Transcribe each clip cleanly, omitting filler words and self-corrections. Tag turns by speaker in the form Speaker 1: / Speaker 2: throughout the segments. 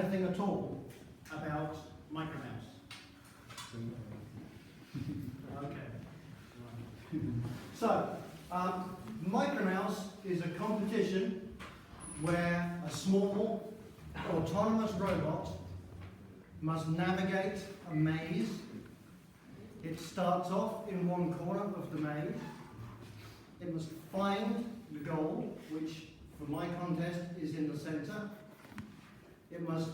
Speaker 1: anything at all about Micromouse? Okay. So, Micromouse is a competition where a small autonomous robot must navigate a maze. It starts off in one corner of the maze. It must find the goal, which for my contest is in the center. It must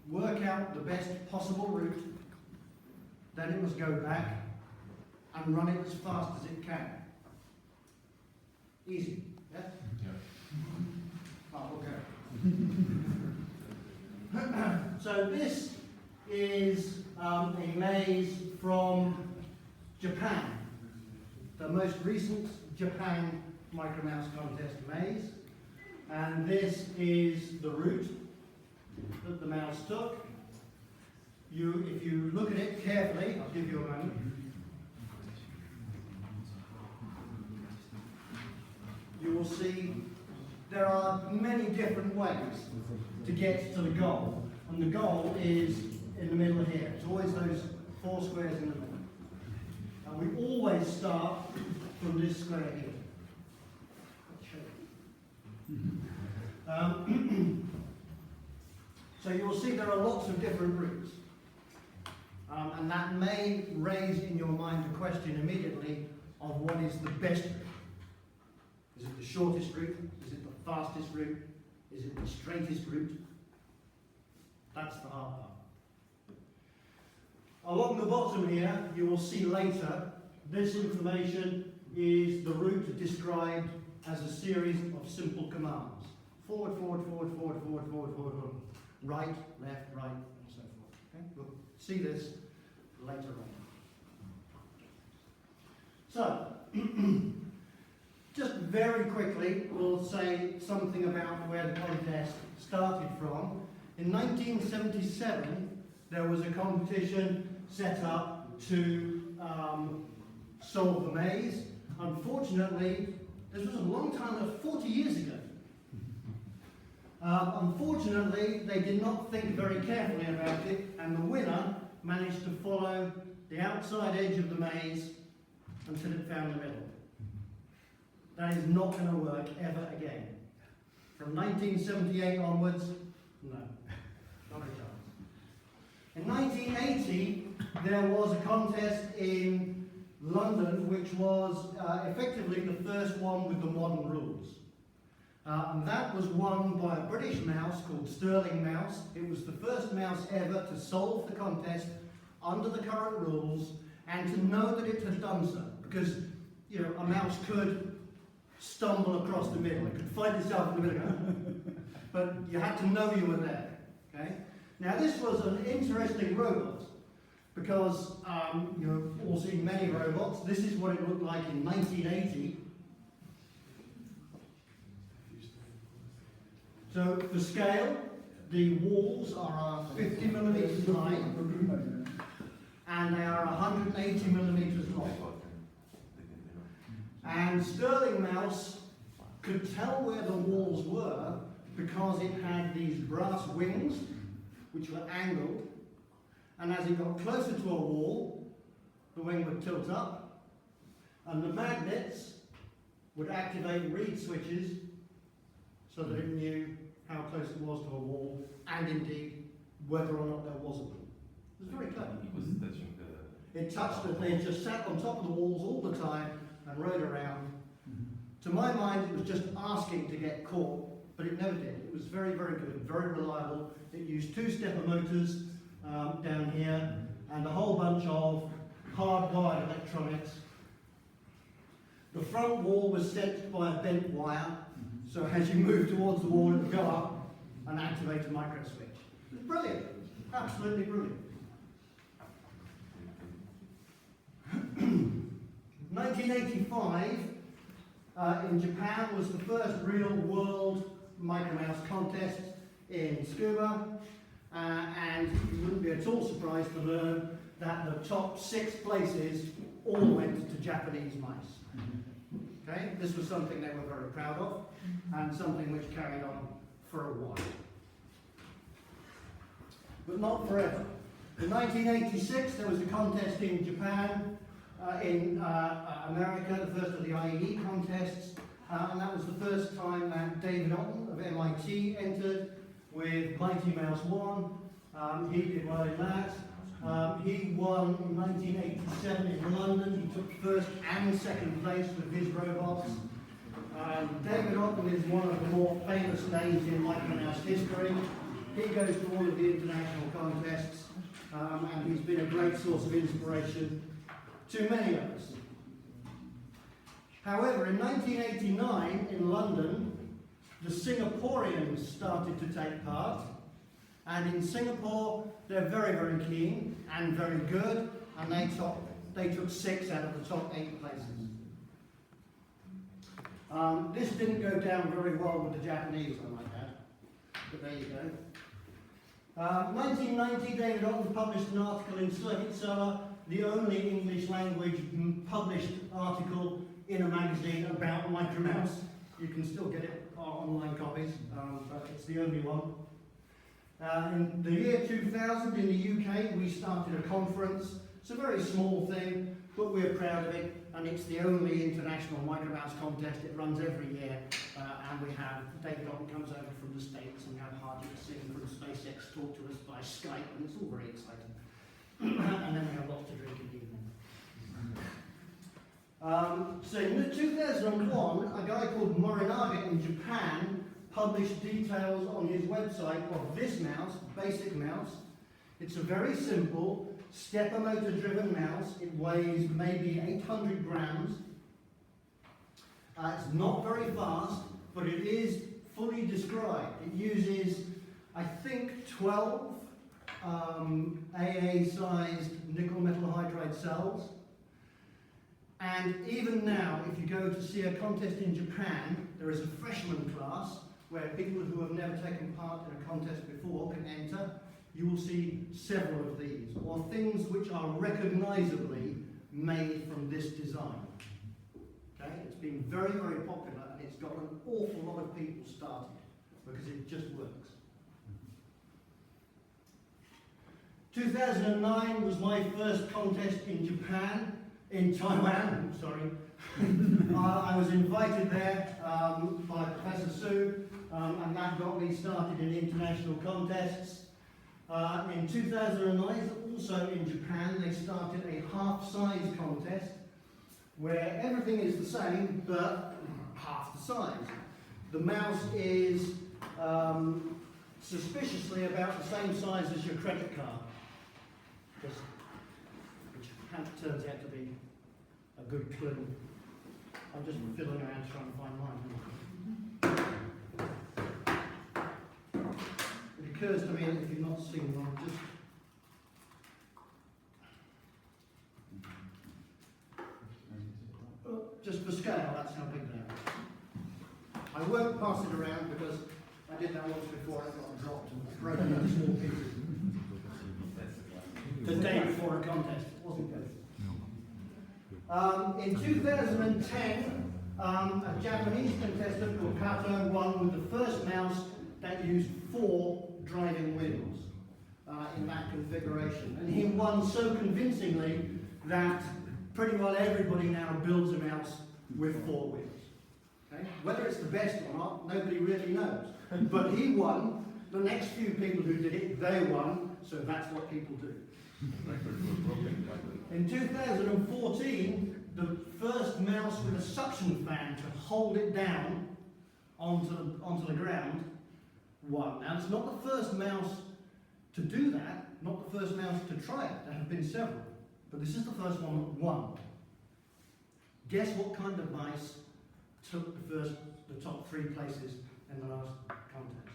Speaker 1: work out the best possible route. Then it must go back and run it as fast as it can. Easy, yeah?
Speaker 2: Yeah.
Speaker 1: Oh, okay. So this is a maze from Japan, the most recent Japan Micromouse contest maze. And this is the route that the mouse took. If you look at it carefully, I'll give you a moment. You will see there are many different ways to get to the goal. And the goal is in the middle here. It's always those 4 squares in the middle. And we always start from this square here. So you will see there are lots of different routes. And that may raise in your mind the question immediately of what is the best route. Is it the shortest route? Is it the fastest route? Is it the straightest route? That's the hard part. Along the bottom here, you will see later, this information is the route described as a series of simple commands. Forward, forward, forward, forward, forward, forward, forward, forward. Right, left, right, and so forth. Okay? We'll see this later on. So, just very quickly, we'll say something about where the contest started from. In 1977, there was a competition set up to solve the maze. Unfortunately, this was a long time, 40 years ago. Unfortunately, they did not think very carefully about it, and the winner managed to follow the outside edge of the maze until it found the middle. That is not going to work ever again. From 1978 onwards, no, not a chance. In 1980, there was a contest in London, which was effectively the first one with the modern rules. And that was won by a British mouse called Sterling Mouse. It was the first mouse ever to solve the contest under the current rules and to know that it had done so. Because, you know, a mouse could stumble across the middle. It could find itself in the middle. But you had to know you were there. Okay? Now this was an interesting robot because you've all seen many robots. This is what it looked like in 1980. So for scale, the walls are 50 millimeters high and they are 180 millimeters long. And Sterling Mouse could tell where the walls were because it had these brass wings which were angled, and as it got closer to a wall, the wing would tilt up, and the magnets would activate reed switches so that it knew how close it was to a wall, and indeed whether or not there was a wall. It was very clever.
Speaker 2: It was touching the...
Speaker 1: It touched it, they just sat on top of the walls all the time and rode around. To my mind, it was just asking to get caught, but it never did. It was very, very good, very reliable. It used 2-stepper motors down here and a whole bunch of hardwired electronics. The front wall was set by a bent wire, so as you move towards the wall, it would go up and activate a micro switch. It was brilliant, absolutely brilliant. 1985 in Japan was the first real world Micromouse contest in Scuba, and you wouldn't be at all surprised to learn that the top 6 places all went to Japanese mice. Okay? This was something they were very proud of, and something which carried on for a while. but not forever. In 1986, there was a contest in Japan, in America, the first of the IED contests, and that was the first time that David Otten of MIT entered with Micromouse 1. He did well in that. He won in 1987 in London. He took first and second place with his robots. David Otten is one of the more famous names in Micromouse history. He goes to all of the international contests, and he's been a great source of inspiration to many of us. However, in 1989 in London, the Singaporeans started to take part, and in Singapore they're very, very keen and very good, and they took 6 out of the top 8 places. This didn't go down very well with the Japanese, I might add, but there you go. 1990, David Otten published an article in Circuit Seller, the only English language published article in a magazine about Micromouse. You can still get it online copies, but it's the only one. In the year 2000 in the UK, we started a conference. It's a very small thing, but we're proud of it, and it's the only international Micromouse contest. It runs every year, and we have David Otten comes over from the States, and we have Hardy Singh from SpaceX talk to us by Skype, and it's all very exciting. And then we have lots to drink in the evening. So in 2001, a guy called Morinaga in Japan published details on his website of this mouse, Basic Mouse. It's a very simple stepper motor driven mouse. It weighs maybe 800 grams. It's not very fast, but it is fully described. It uses, I think, 12 AA-sized nickel metal hydride cells. And even now, if you go to see a contest in Japan, there is a freshman class where people who have never taken part in a contest before can enter. You will see several of these, or things which are recognizably made from this design. Okay? It's been very, very popular, and it's got an awful lot of people started because it just works. 2009 was my first contest in Japan, in Taiwan, sorry. I was invited there by Professor Su, and that got me started in international contests. In 2009, also in Japan, they started a half-size contest where everything is the same, but half the size. The mouse is suspiciously about the same size as your credit card, which turns out to be a good clue. I'm just fiddling around trying to find mine. It occurs to me that if you've not seen one, just for scale, that's how big they are. I won't pass it around because I did that once before. It got dropped and broken into small pieces. The day before a contest. It wasn't good. In 2010, a Japanese contestant called Kato won with the first mouse that used 4 driving wheels in that configuration. And he won so convincingly that pretty well everybody now builds a mouse with 4 wheels. Okay? Whether it's the best or not, nobody really knows. But he won. The next few people who did it, they won. So that's what people do. In 2014, the first mouse with a suction fan to hold it down onto the ground won. Now, it's not the first mouse to do that, not the first mouse to try it. There have been several, but this is the first one that won. Guess what kind of mice took the top 3 places in the last contest?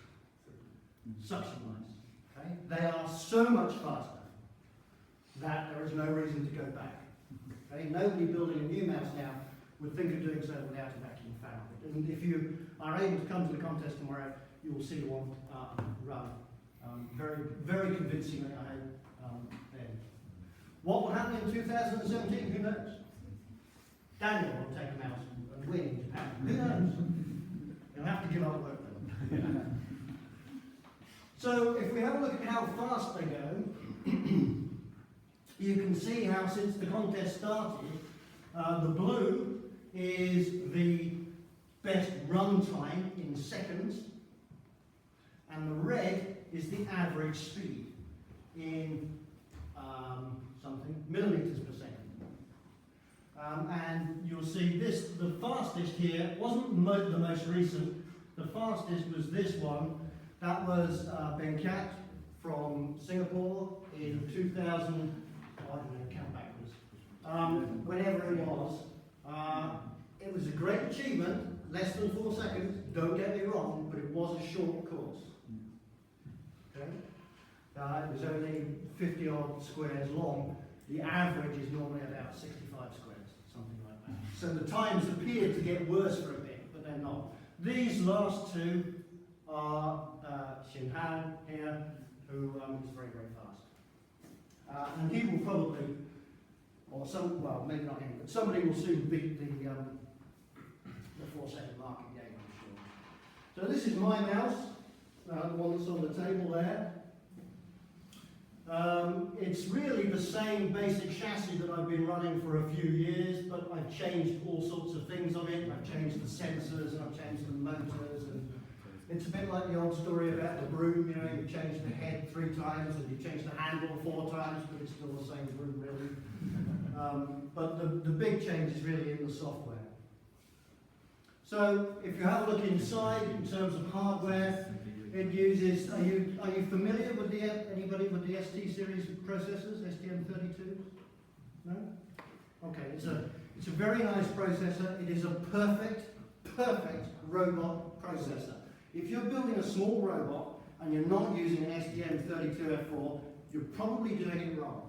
Speaker 1: Suction mice. Okay? They are so much faster that there is no reason to go back. Okay? Nobody building a new mouse now would think of doing so without a vacuum fan. And if you are able to come to the contest tomorrow, you will see one run. Very, very convincingly, I hope, then. What will happen in 2017? Who knows? Daniel will take a mouse and win in Japan. Who knows? You'll have to give up work then. So if we have a look at how fast they go, you can see how since the contest started, the blue is the best run time in seconds, and the red is the average speed in millimeters per second. And you'll see this, the fastest here wasn't the most recent. The fastest was this one. That was Benkat from Singapore in 2000, I don't know, count backwards. Whenever it was. It was a great achievement, less than 4 seconds, don't get me wrong, but it was a short course. Okay? It was only 50 odd squares long. The average is normally about 65 squares, something like that. So the times appeared to get worse for a bit, but they're not. These last two are Xinhan here, who is very, very fast. And he will probably, or some, well, maybe not him, but somebody will soon beat the 4-second mark again, I'm sure. So this is my mouse, the one that's on the table there. It's really the same basic chassis that I've been running for a few years, but I've changed all sorts of things on it. I've changed the sensors and I've changed the motors, and it's a bit like the old story about the broom, you know, you change the head 3 times and you change the handle 4 times, but it's still the same broom really. But the big change is really in the software. So if you have a look inside in terms of hardware, it uses, are you familiar with anybody with the ST series processors, STM32? No? Okay, it's a very nice processor. It is a perfect robot processor. If you're building a small robot and you're not using an STM32F4, you're probably doing it wrong.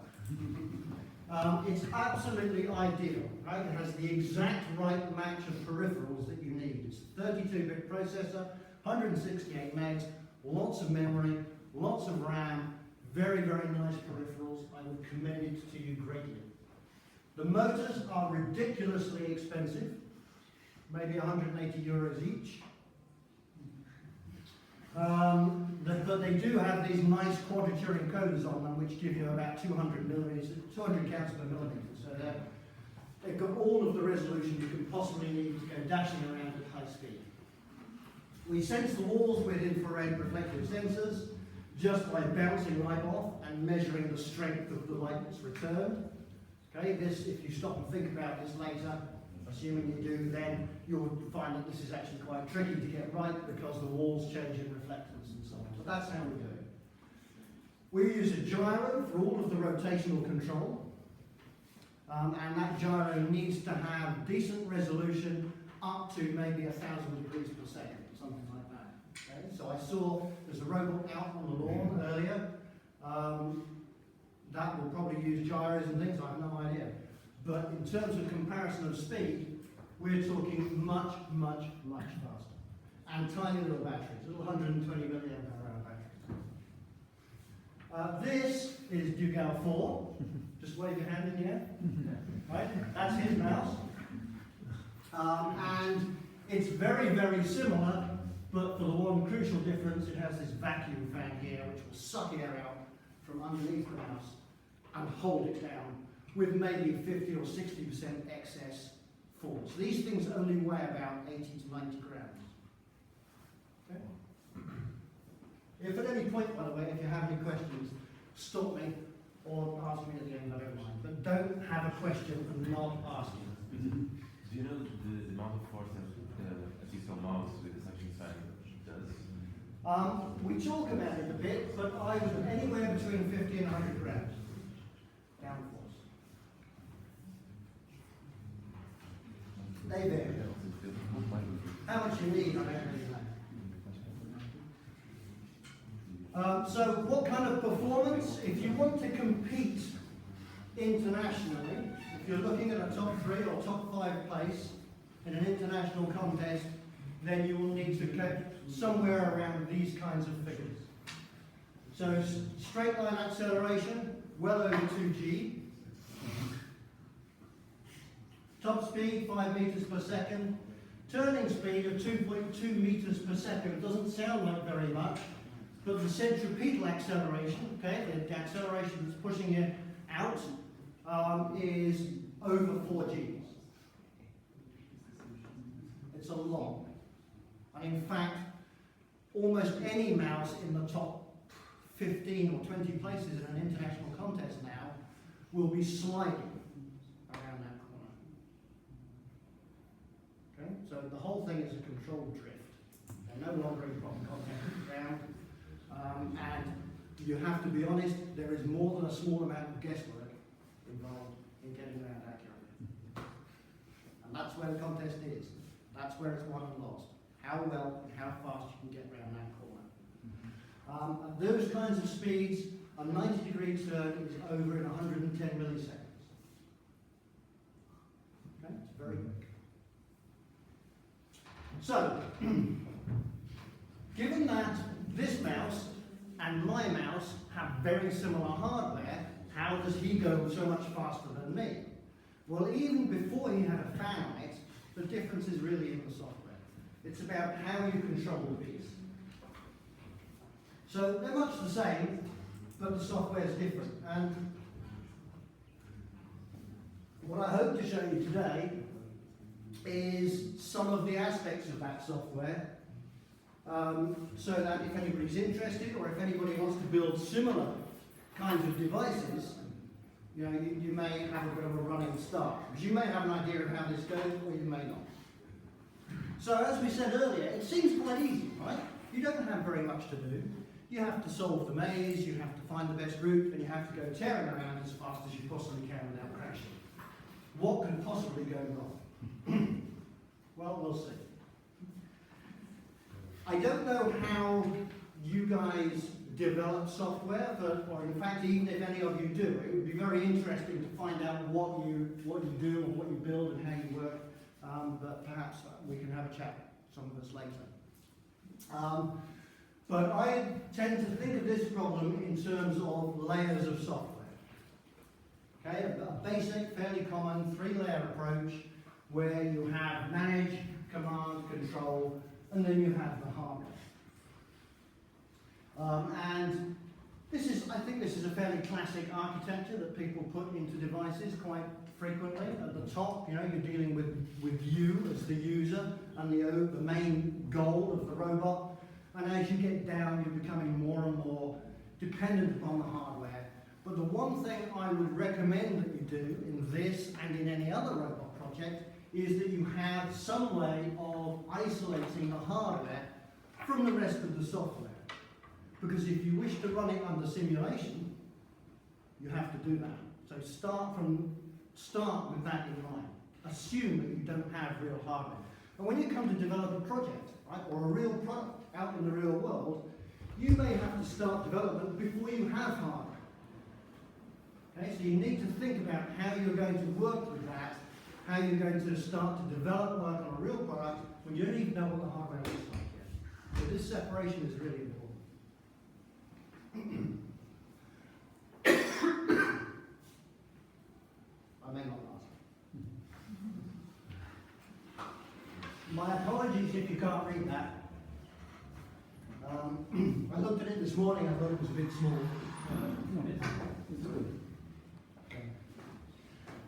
Speaker 1: It's absolutely ideal, right? It has the exact right match of peripherals that you need. It's a 32-bit processor, 168 megs, lots of memory, lots of RAM, very, very nice peripherals. I would commend it to you greatly. The motors are ridiculously expensive, maybe 180 euros each. But they do have these nice quadrature encoders on them, which give you about 200 counts per millimeter. So they've got all of the resolution you can possibly need to go dashing around at high speed. We sense the walls with infrared reflective sensors just by bouncing light off and measuring the strength of the light that's returned. Okay, this, if you stop and think about this later, assuming you do, then you'll find that this is actually quite tricky to get right because the walls change in reflectance and so on. But that's how we do it. We use a gyro for all of the rotational control. And that gyro needs to have decent resolution up to maybe 1,000 degrees per second, something like that. Okay? So I saw there's a robot out on the lawn earlier. That will probably use gyros and things, I have no idea. But in terms of comparison of speed, we're talking much, much, much faster. And tiny little batteries, little 120 milliamp hour batteries. This is Dugal 4. Just wave your hand in the air. Right? That's his mouse. And it's very, very similar, but for the one crucial difference, it has this vacuum fan here, which will suck air out from underneath the mouse and hold it down with maybe 50 or 60% excess force. These things only weigh about 80 to 90 grams. Okay? If at any point, by the way, if you have any questions, stop me or ask me at the end, I don't mind. But don't have a question and not ask it.
Speaker 2: Do you know the amount of force that a diesel mouse with a suction fan does?
Speaker 1: We talk about it a bit, but I would anywhere between 50 and 100 grams downforce. They vary. How much you need, I don't really know. So what kind of performance? If you want to compete internationally, if you're looking at a top 3 or top 5 place in an international contest, then you will need to get somewhere around these kinds of figures. So straight line acceleration, well over 2g. Top speed, 5 meters per second. Turning speed of 2.2 meters per second. Doesn't sound like very much, but the centripetal acceleration, okay, the acceleration that's pushing it out, is over 4 Gs. It's a lot. And in fact, almost any mouse in the top 15 or 20 places in an international contest now will be sliding around that corner. Okay, so the whole thing is a controlled drift. They're no longer in proper contact with the ground. And you have to be honest, there is more than a small amount of guesswork involved in getting around accurately. And that's where the contest is. That's where it's won and lost. How well and how fast you can get around that corner. At those kinds of speeds, a 90-degree turn is over in 110 milliseconds. Okay, it's very quick. So, given that this mouse and my mouse have very similar hardware, how does he go so much faster than me? Well, even before he had a fan on it, the difference is really in the software. It's about how you control the piece. So they're much the same, but the software is different. And what I hope to show you today is some of the aspects of that software, so that if anybody's interested or if anybody wants to build similar kinds of devices, you know, you may have a bit of a running start. Because you may have an idea of how this goes, or you may not. So as we said earlier, it seems quite easy, right? You don't have very much to do. You have to solve the maze, you have to find the best route, and you have to go tearing around as fast as you possibly can without crashing. What could possibly go wrong? Well, we'll see. I don't know how you guys develop software, or in fact, even if any of you do, it would be very interesting to find out what you do and what you build and how you work. But perhaps we can have a chat, some of us later. But I tend to think of this problem in terms of layers of software. Okay, a basic, fairly common 3-layer approach where you have manage, command, control, and then you have the hardware. And I think this is a fairly classic architecture that people put into devices quite frequently. At the top, you know, you're dealing with you as the user and the main goal of the robot. And as you get down, you're becoming more and more dependent upon the hardware. But the one thing I would recommend that you do in this and in any other robot project is that you have some way of isolating the hardware from the rest of the software. Because if you wish to run it under simulation, you have to do that. So start with that in mind. Assume that you don't have real hardware. And when you come to develop a project, right, or a real product out in the real world, you may have to start development before you have hardware. Okay, so you need to think about how you're going to work with that, how you're going to start to develop work on a real product when you don't even know what the hardware looks like yet. So this separation is really important. I may not last. My apologies if you can't read that. I looked at it this morning, I thought it was a bit small. Okay.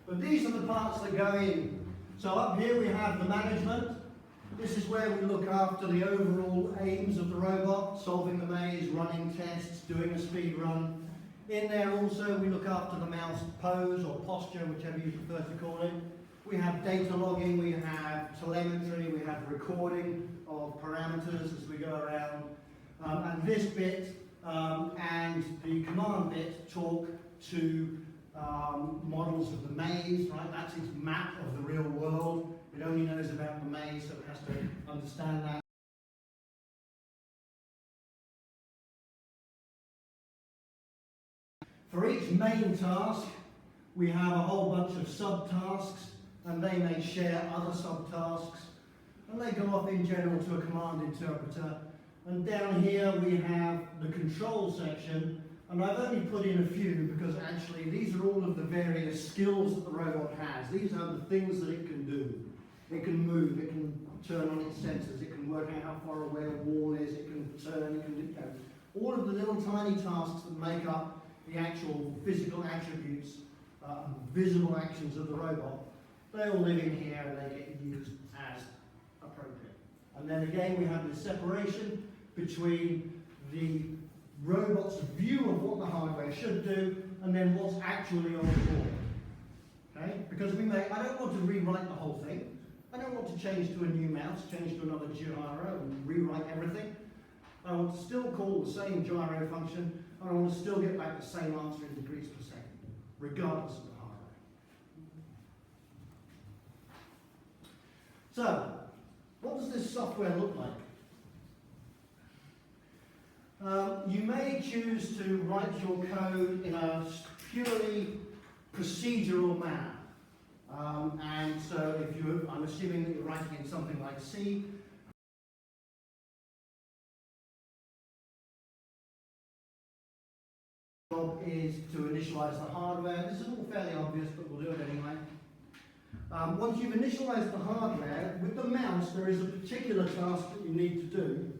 Speaker 1: But these are the parts that go in. So up here we have the management. This is where we look after the overall aims of the robot, solving the maze, running tests, doing a speed run. In there also we look after the mouse pose or posture, whichever you prefer to call it. We have data logging, we have telemetry, we have recording of parameters as we go around. And this bit and the command bit talk to models of the maze, right? That's its map of the real world. It only knows about the maze, so it has to understand that. For each main task, we have a whole bunch of subtasks, and they may share other subtasks, and they go off in general to a command interpreter. And down here we have the control section, and I've only put in a few because actually these are all of the various skills that the robot has. These are the things that it can do. It can move, it can turn on its sensors, it can work out how far away a wall is, it can turn, it can do all of the little tiny tasks that make up the actual physical attributes, visible actions of the robot, they all live in here and they get used as appropriate. And then again we have this separation between the robot's view of what the hardware should do and then what's actually on the board. Okay? Because I don't want to rewrite the whole thing. I don't want to change to a new mouse, change to another gyro and rewrite everything. I want to still call the same gyro function and I want to still get back the same answer in degrees per second, regardless of the hardware. So, what does this software look like? You may choose to write your code in a purely procedural manner. And so I'm assuming that you're writing in something like C. The job is to initialize the hardware. This is all fairly obvious, but we'll do it anyway. Once you've initialized the hardware, with the mouse there is a particular task that you need to do.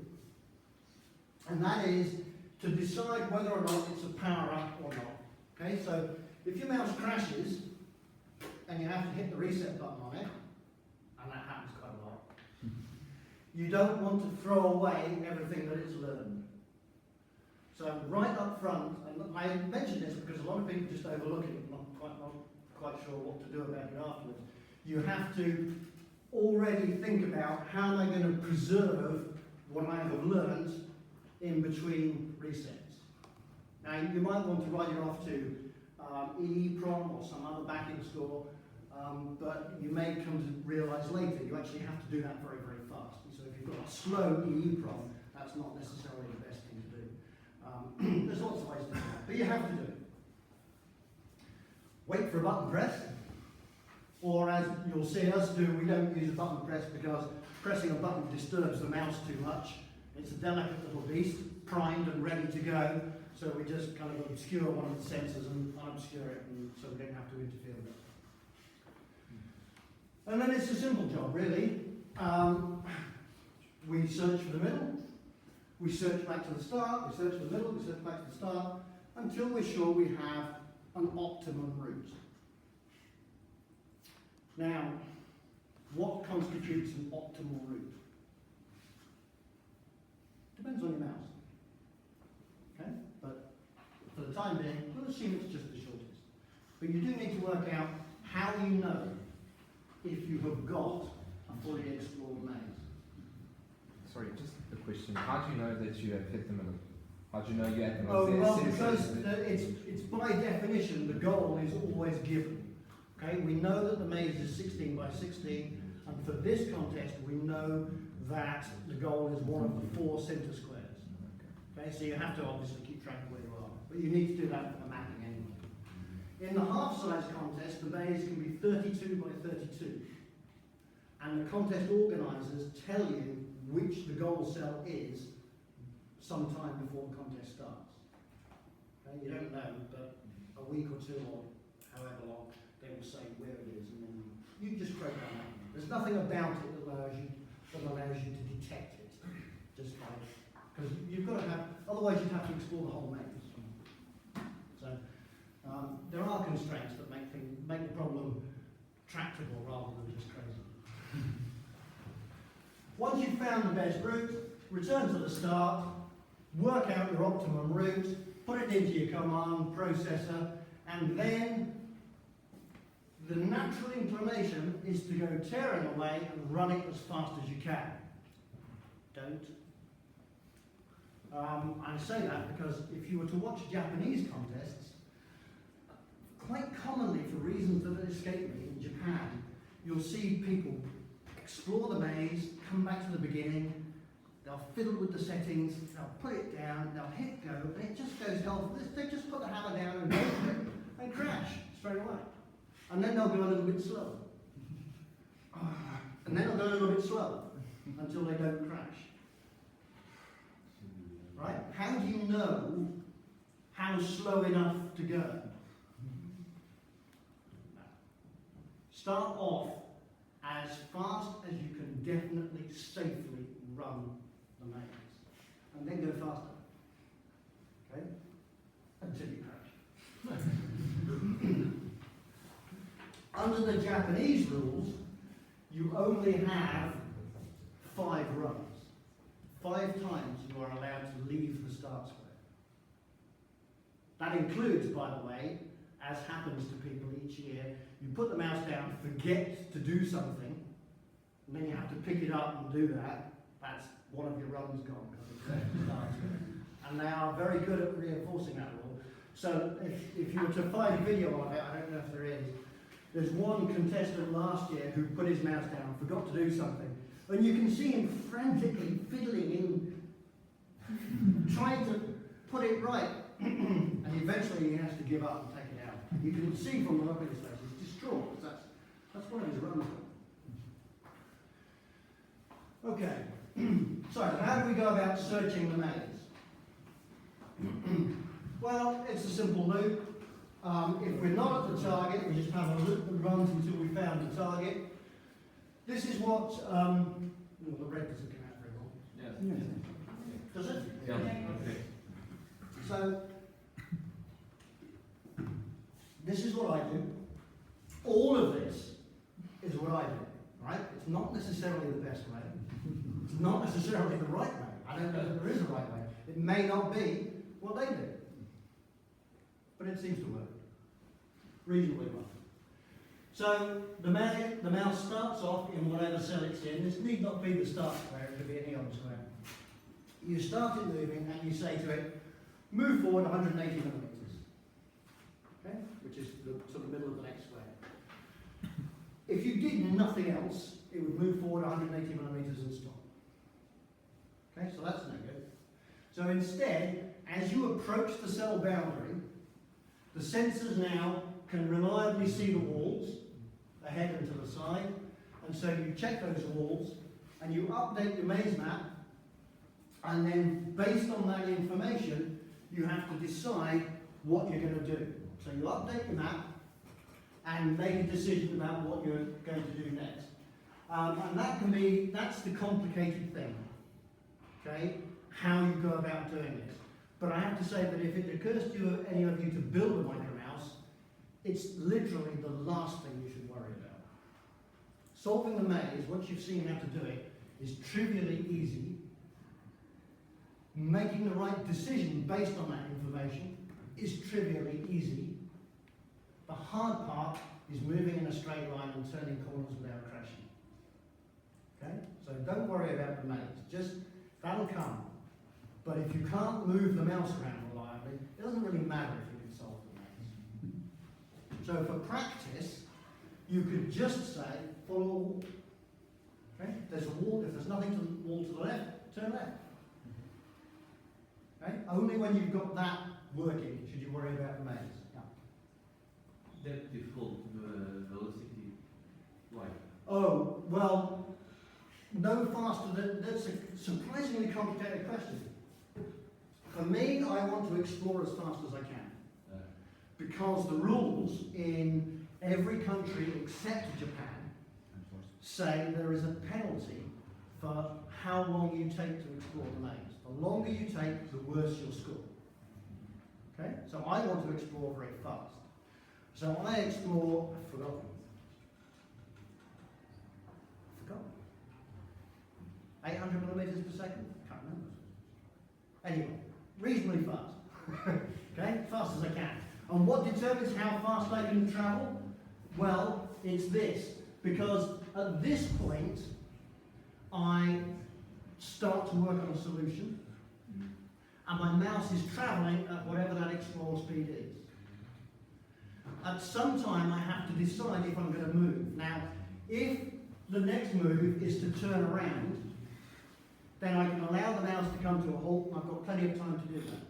Speaker 1: And that is to decide whether or not it's a power up or not. Okay, so if your mouse crashes and you have to hit the reset button on it, and that happens quite a lot, you don't want to throw away everything that it's learned. So right up front, and I mention this because a lot of people just overlook it, not quite sure what to do about it afterwards. You have to already think about how am I going to preserve what I have learned in between resets. Now you might want to write it off to EEPROM or some other backend store, but you may come to realise later you actually have to do that very, very fast. So if you've got a slow EEPROM, that's not necessarily the best thing to do. There's lots of ways to do that, but you have to do it. Wait for a button press, or as you'll see us do, we don't use a button press because pressing a button disturbs the mouse too much. It's a delicate little beast, primed and ready to go, so we just kind of obscure one of the sensors and unobscure it, and so we don't have to interfere with it. And then it's a simple job, really. We search for the middle, we search back to the start, we search for the middle, we search back to the start, until we're sure we have an optimum route. Now, what constitutes an optimal route? Depends on your mouse. Okay? But for the time being, we'll assume it's just the shortest. But you do need to work out how you know if you have got a fully explored maze.
Speaker 3: Sorry, just a question. How do you know that you have hit the middle? How do you know you're at the middle?
Speaker 1: Oh, well, because it's by definition, the goal is always given. Okay? We know that the maze is 16 by 16, and for this contest, we know that the goal is one of the 4 center squares. Okay, so you have to obviously keep track of where you are, but you need to do that for the mapping anyway. In the half-size contest, the maze can be 32 by 32, and the contest organisers tell you which the goal cell is sometime before the contest starts. Okay, you don't know, but a week or two or however long, they will say where it is, and then you just program that. There's nothing about it that allows you to detect it, just by, because you've got to have, otherwise you'd have to explore the whole maze. So there are constraints that make the problem tractable rather than just crazy. Once you've found the best route, return to the start, work out your optimum route, put it into your command processor, and then the natural inclination is to go tearing away and run it as fast as you can. Don't. I say that because if you were to watch Japanese contests, quite commonly for reasons that escape me in Japan, you'll see people explore the maze, come back to the beginning, they'll fiddle with the settings, they'll put it down, they'll hit go, and it just goes hell. They just put the hammer down and go for it and crash straight away. And then they'll go a little bit slower. And then they'll go a little bit slower until they don't crash. Right? How do you know how slow enough to go? Start off as fast as you can definitely safely run the maze. And then go faster. Under the Japanese rules, you only have 5 runs. 5 times you are allowed to leave the start square. That includes, by the way, as happens to people each year, you put the mouse down, forget to do something, and then you have to pick it up and do that. That's one of your runs gone because it's left the start square. And they are very good at reinforcing that rule. So if you were to find a video of it, I don't know if there is, there's one contestant last year who put his mouse down, forgot to do something, and you can see him frantically fiddling in, trying to put it right, and eventually he has to give up and take it out. You can see from the look of his face, he's distraught. That's one of his runs. Okay, so how do we go about searching the maze? Well, it's a simple loop. If we're not at the target, we just have a loop that runs until we found the target. This is what, well, the red doesn't come out very well.
Speaker 3: Yes.
Speaker 1: Does it?
Speaker 3: Yeah. Okay.
Speaker 1: So, this is what I do. All of this is what I do, right? It's not necessarily the best way. It's not necessarily the right way. I don't know that there is a right way. It may not be what they do. But it seems to work reasonably well. So the mouse starts off in whatever cell it's in. This need not be the start square, it could be any other square. You start it moving and you say to it, move forward 180 millimeters. Okay? Which is the sort of middle of the next square. If you did nothing else, it would move forward 180 millimeters and stop. Okay, so that's no good. So instead, as you approach the cell boundary, the sensors now can reliably see the walls, ahead and to the side, and so you check those walls, and you update your maze map, and then based on that information, you have to decide what you're going to do. So you update your map, and make a decision about what you're going to do next. And that's the complicated thing, okay? How you go about doing this. But I have to say that if it occurs to any of you to build a Micromouse, it's literally the last thing you should worry about. Solving the maze, once you've seen how to do it, is trivially easy. Making the right decision based on that information is trivially easy. The hard part is moving in a straight line and turning corners without crashing. Okay? So don't worry about the maze. Just, that'll come. But if you can't move the mouse around reliably, it doesn't really matter if you can solve the maze. So for practice, you could just say, follow a wall. Okay? If there's a wall, if there's nothing to the wall to the left, turn left. Okay? Only when you've got that working should you worry about the maze. Yeah.
Speaker 2: That default velocity, why?
Speaker 1: Oh, well, no faster. That's a surprisingly complicated question. For me, I want to explore as fast as I can. Because the rules in every country except Japan say there is a penalty for how long you take to explore the maze. The longer you take, the worse your score. Okay? So I want to explore very fast. So I explore, I've forgotten. 800 millimeters per second? Can't remember. Anyway, reasonably fast. Okay? Fast as I can. And what determines how fast I can travel? Well, it's this. Because at this point, I start to work on a solution, and my mouse is traveling at whatever that explore speed is. At some time, I have to decide if I'm going to move. Now, if the next move is to turn around, then I can allow the mouse to come to a halt, and I've got plenty of time to do that.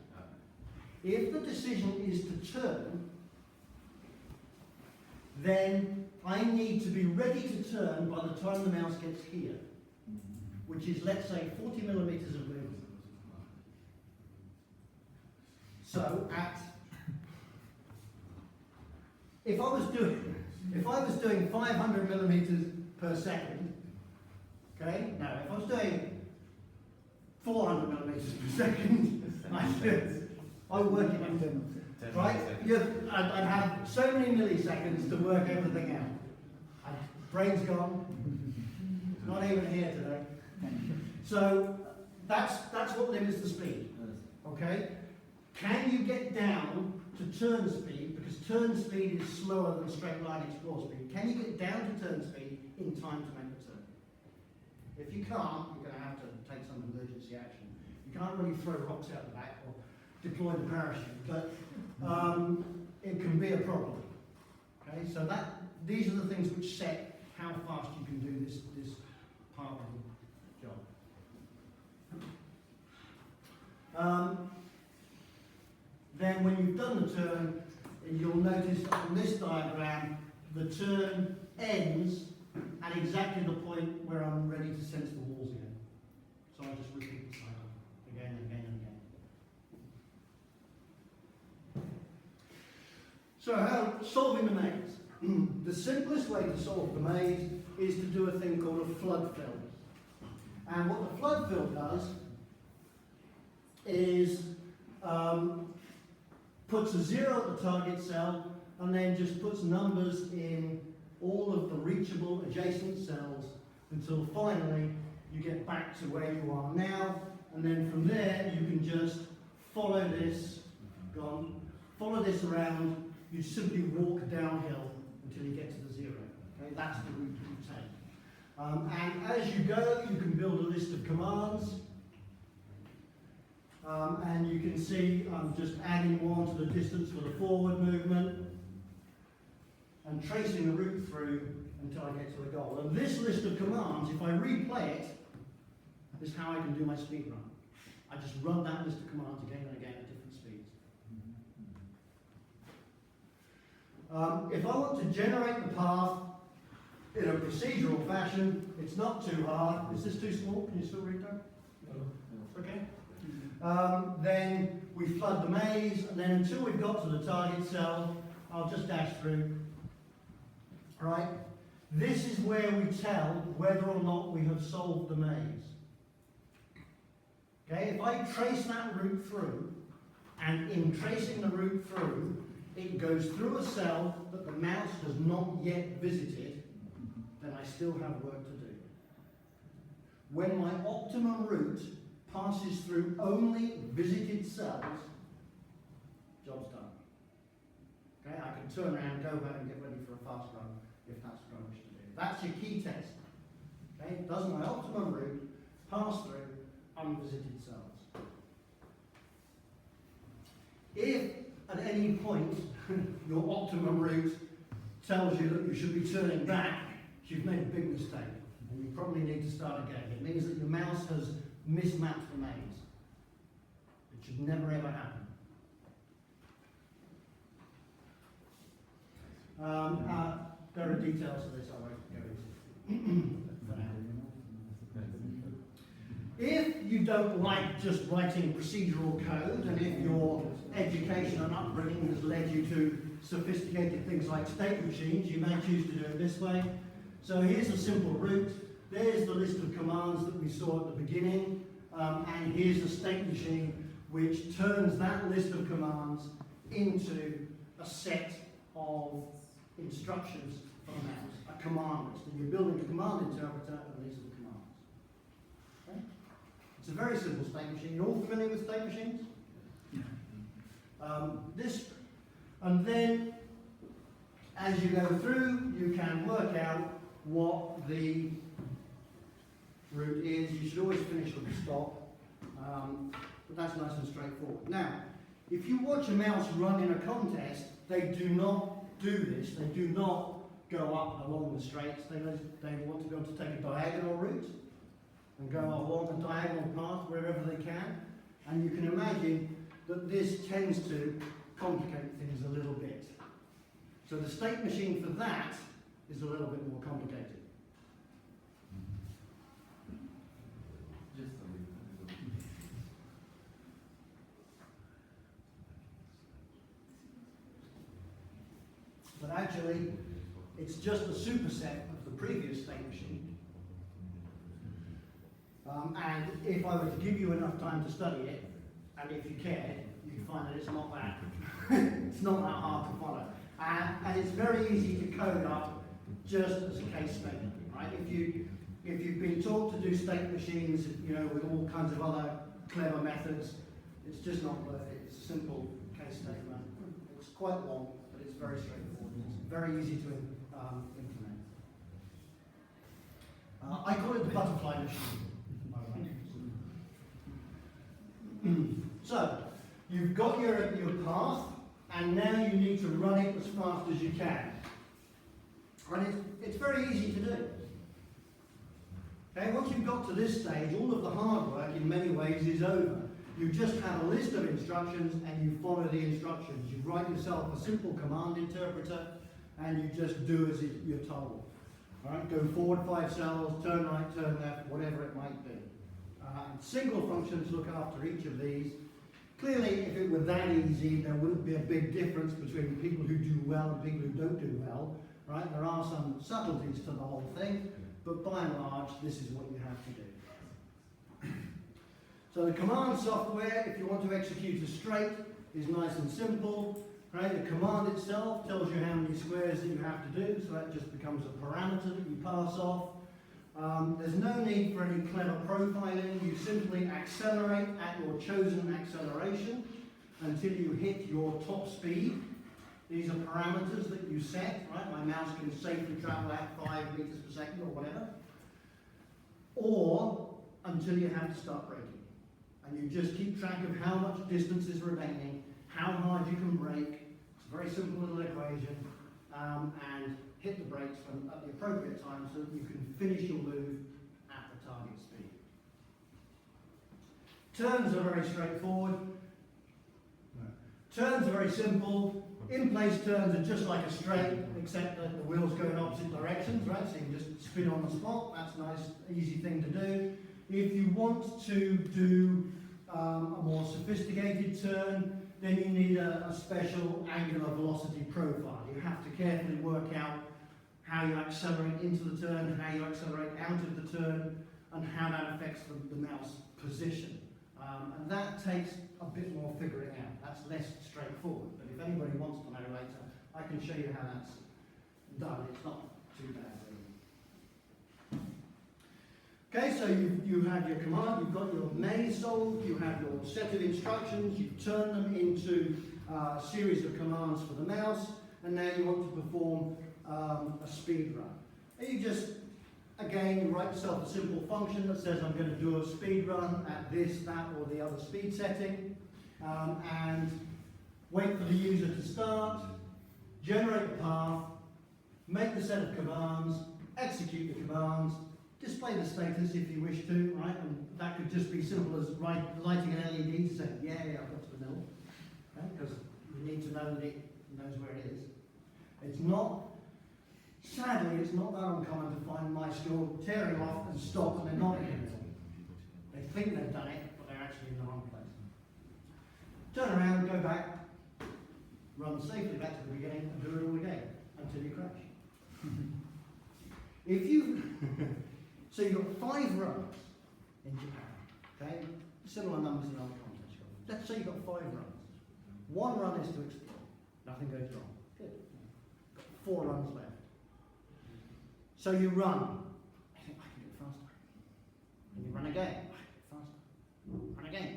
Speaker 1: If the decision is to turn, then I need to be ready to turn by the time the mouse gets here, which is, let's say, 40 millimeters of movement. So if I was doing 500 millimeters per second, okay, no, if I was doing 400 millimeters per second, I would work it out, right? I'd have so many milliseconds to work everything out. Brain's gone. Not even here today. So that's what limits the speed. Okay? Can you get down to turn speed, because turn speed is slower than straight line explore speed. Can you get down to turn speed in time to make the turn? If you can't, you're going to have to take some emergency action. You can't really throw rocks out the back or deploy the parachute, but it can be a problem. Okay, so these are the things which set how fast you can do this part of the job. Then when you've done the turn, you'll notice that on this diagram, the turn ends at exactly the point where I'm ready to sense the walls again. So I just repeat the cycle again and again and again. So how solving the maze? The simplest way to solve the maze is to do a thing called a flood fill. And what the flood fill does is puts a 0 at the target cell and then just puts numbers in all of the reachable adjacent cells until finally you get back to where you are now, and then from there you can just follow this, follow this around. You simply walk downhill until you get to the 0. Okay? That's the route you take. And as you go, you can build a list of commands. And you can see I'm just adding one to the distance for the forward movement and tracing the route through until I get to the goal. And this list of commands, if I replay it, is how I can do my speed run. I just run that list of commands again and again at different speeds. If I want to generate the path in a procedural fashion, it's not too hard. Is this too small? Can you still read that? No. Okay. Then we flood the maze, and then until we've got to the target cell, I'll just dash through. Right? This is where we tell whether or not we have solved the maze. Okay? If I trace that route through, and in tracing the route through, it goes through a cell that the mouse has not yet visited, then I still have work to do. When my optimum route passes through only visited cells, job's done. Okay, I can turn around, go home and get ready for a fast run if that's what I wish to do. That's your key test. Okay, does my optimum route pass through unvisited cells? If at any point your optimum route tells you that you should be turning back, you've made a big mistake and you probably need to start again. It means that your mouse has mismapped the maze. It should never ever happen. There are details of this I won't go into for now. If you don't like just writing procedural code, and if your education and upbringing has led you to sophisticated things like state machines, you may choose to do it this way. So here's a simple route. There's the list of commands that we saw at the beginning, and here's a state machine which turns that list of commands into a set of instructions for the mouse, a command list. And you're building a command interpreter, and these are the commands. Okay? It's a very simple state machine. You're all familiar with state machines? And then, as you go through, you can work out what the route is. You should always finish with a stop, but that's nice and straightforward. Now, if you watch a mouse run in a contest, they do not do this. They do not go up along the straights. They want to be able to take a diagonal route and go along a diagonal path wherever they can. And you can imagine that this tends to complicate things a little bit. So the state machine for that is a little bit more complicated.
Speaker 2: Just a little.
Speaker 1: But actually, it's just a superset of the previous state machine. And if I were to give you enough time to study it, and if you cared, you'd find that it's not that. It's not that hard to follow. And it's very easy to code up just as a case statement, right? If you've been taught to do state machines, you know, with all kinds of other clever methods, it's just not worth it. It's a simple case statement. It's quite long, but it's very straightforward. It's very easy to implement. I call it the butterfly machine, by the way. So, you've got your path, and now you need to run it as fast as you can. And it's very easy to do. Okay, once you've got to this stage, all of the hard work in many ways is over. You just have a list of instructions and you follow the instructions. You write yourself a simple command interpreter and you just do as you're told. All right, go forward 5 cells, turn right, turn left, whatever it might be. Single functions look after each of these. Clearly, if it were that easy, there wouldn't be a big difference between people who do well and people who don't do well. Right? There are some subtleties to the whole thing, but by and large, this is what you have to do. So the command software, if you want to execute a straight, is nice and simple. Right? The command itself tells you how many squares that you have to do, so that just becomes a parameter that you pass off. There's no need for any clever profiling. You simply accelerate at your chosen acceleration until you hit your top speed. These are parameters that you set, right? My mouse can safely travel at 5 meters per second or whatever. Or until you have to start braking. And you just keep track of how much distance is remaining, how hard you can brake. It's a very simple little equation. And hit the brakes at the appropriate time so that you can finish your move at the target speed. Turns are very straightforward. Turns are very simple. In-place turns are just like a straight, except that the wheels go in opposite directions, right? So you can just spin on the spot. That's a nice, easy thing to do. If you want to do a more sophisticated turn, then you need a special angular velocity profile. You have to carefully work out how you accelerate into the turn, how you accelerate out of the turn, and how that affects the mouse position. And that takes a bit more figuring out. That's less straightforward. But if anybody wants to know later, I can show you how that's done. It's not too bad, really. Okay, so you have your command, you've got your maze solved, you have your set of instructions, you turn them into a series of commands for the mouse, and now you want to perform a speed run. And you just, again, write yourself a simple function that says I'm going to do a speed run at this, that, or the other speed setting, and wait for the user to start, generate the path, make the set of commands, execute the commands, display the status if you wish to, right? And that could just be simple as lighting an LED to say, yeah, I've got to the middle, because you need to know that it knows where it is. It's not, sadly, it's not that uncommon to find my school tearing off and stop and they're not in the middle. They think they've done it, but they're actually in the wrong place. Turn around, go back, run safely back to the beginning and do it all again until you crash. If you, so you've got 5 runs in Japan, okay? Similar numbers in other contexts. Let's say you've got 5 runs. 1 run is to explore. Nothing goes wrong. Good. Got 4 runs left. So you run. I think I can do it faster. And you run again. I can do it faster. Run again.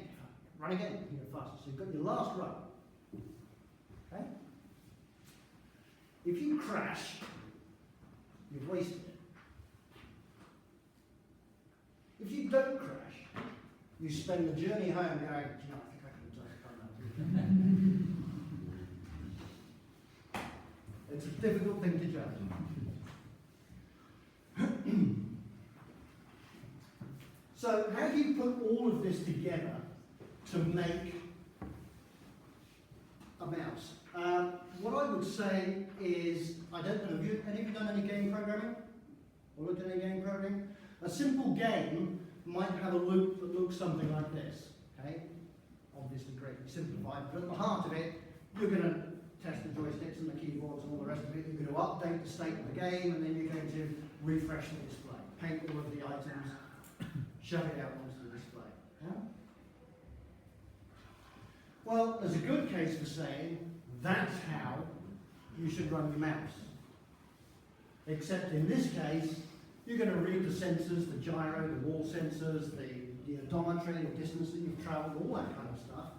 Speaker 1: Run again. You can do it faster. So you've got your last run. Okay? If you crash, you've wasted it. If you don't crash, you spend the journey home going, do you know, I think I could have done that. It's a difficult thing to judge. So how do you put all of this together to make a mouse? What I would say is, I don't know, have any of you done any game programming? Or looked at any game programming? A simple game might have a loop that looks something like this, okay? Obviously greatly simplified, but at the heart of it, you're going to test the joysticks and the keyboards and all the rest of it. You're going to update the state of the game, and then you're going to refresh the display, paint all of the items, shove it out onto the display. Yeah? Well, there's a good case for saying That's how you should run your mouse. Except in this case, you're going to read the sensors, the gyro, the wall sensors, the odometry, the distance that you've travelled, all that kind of stuff.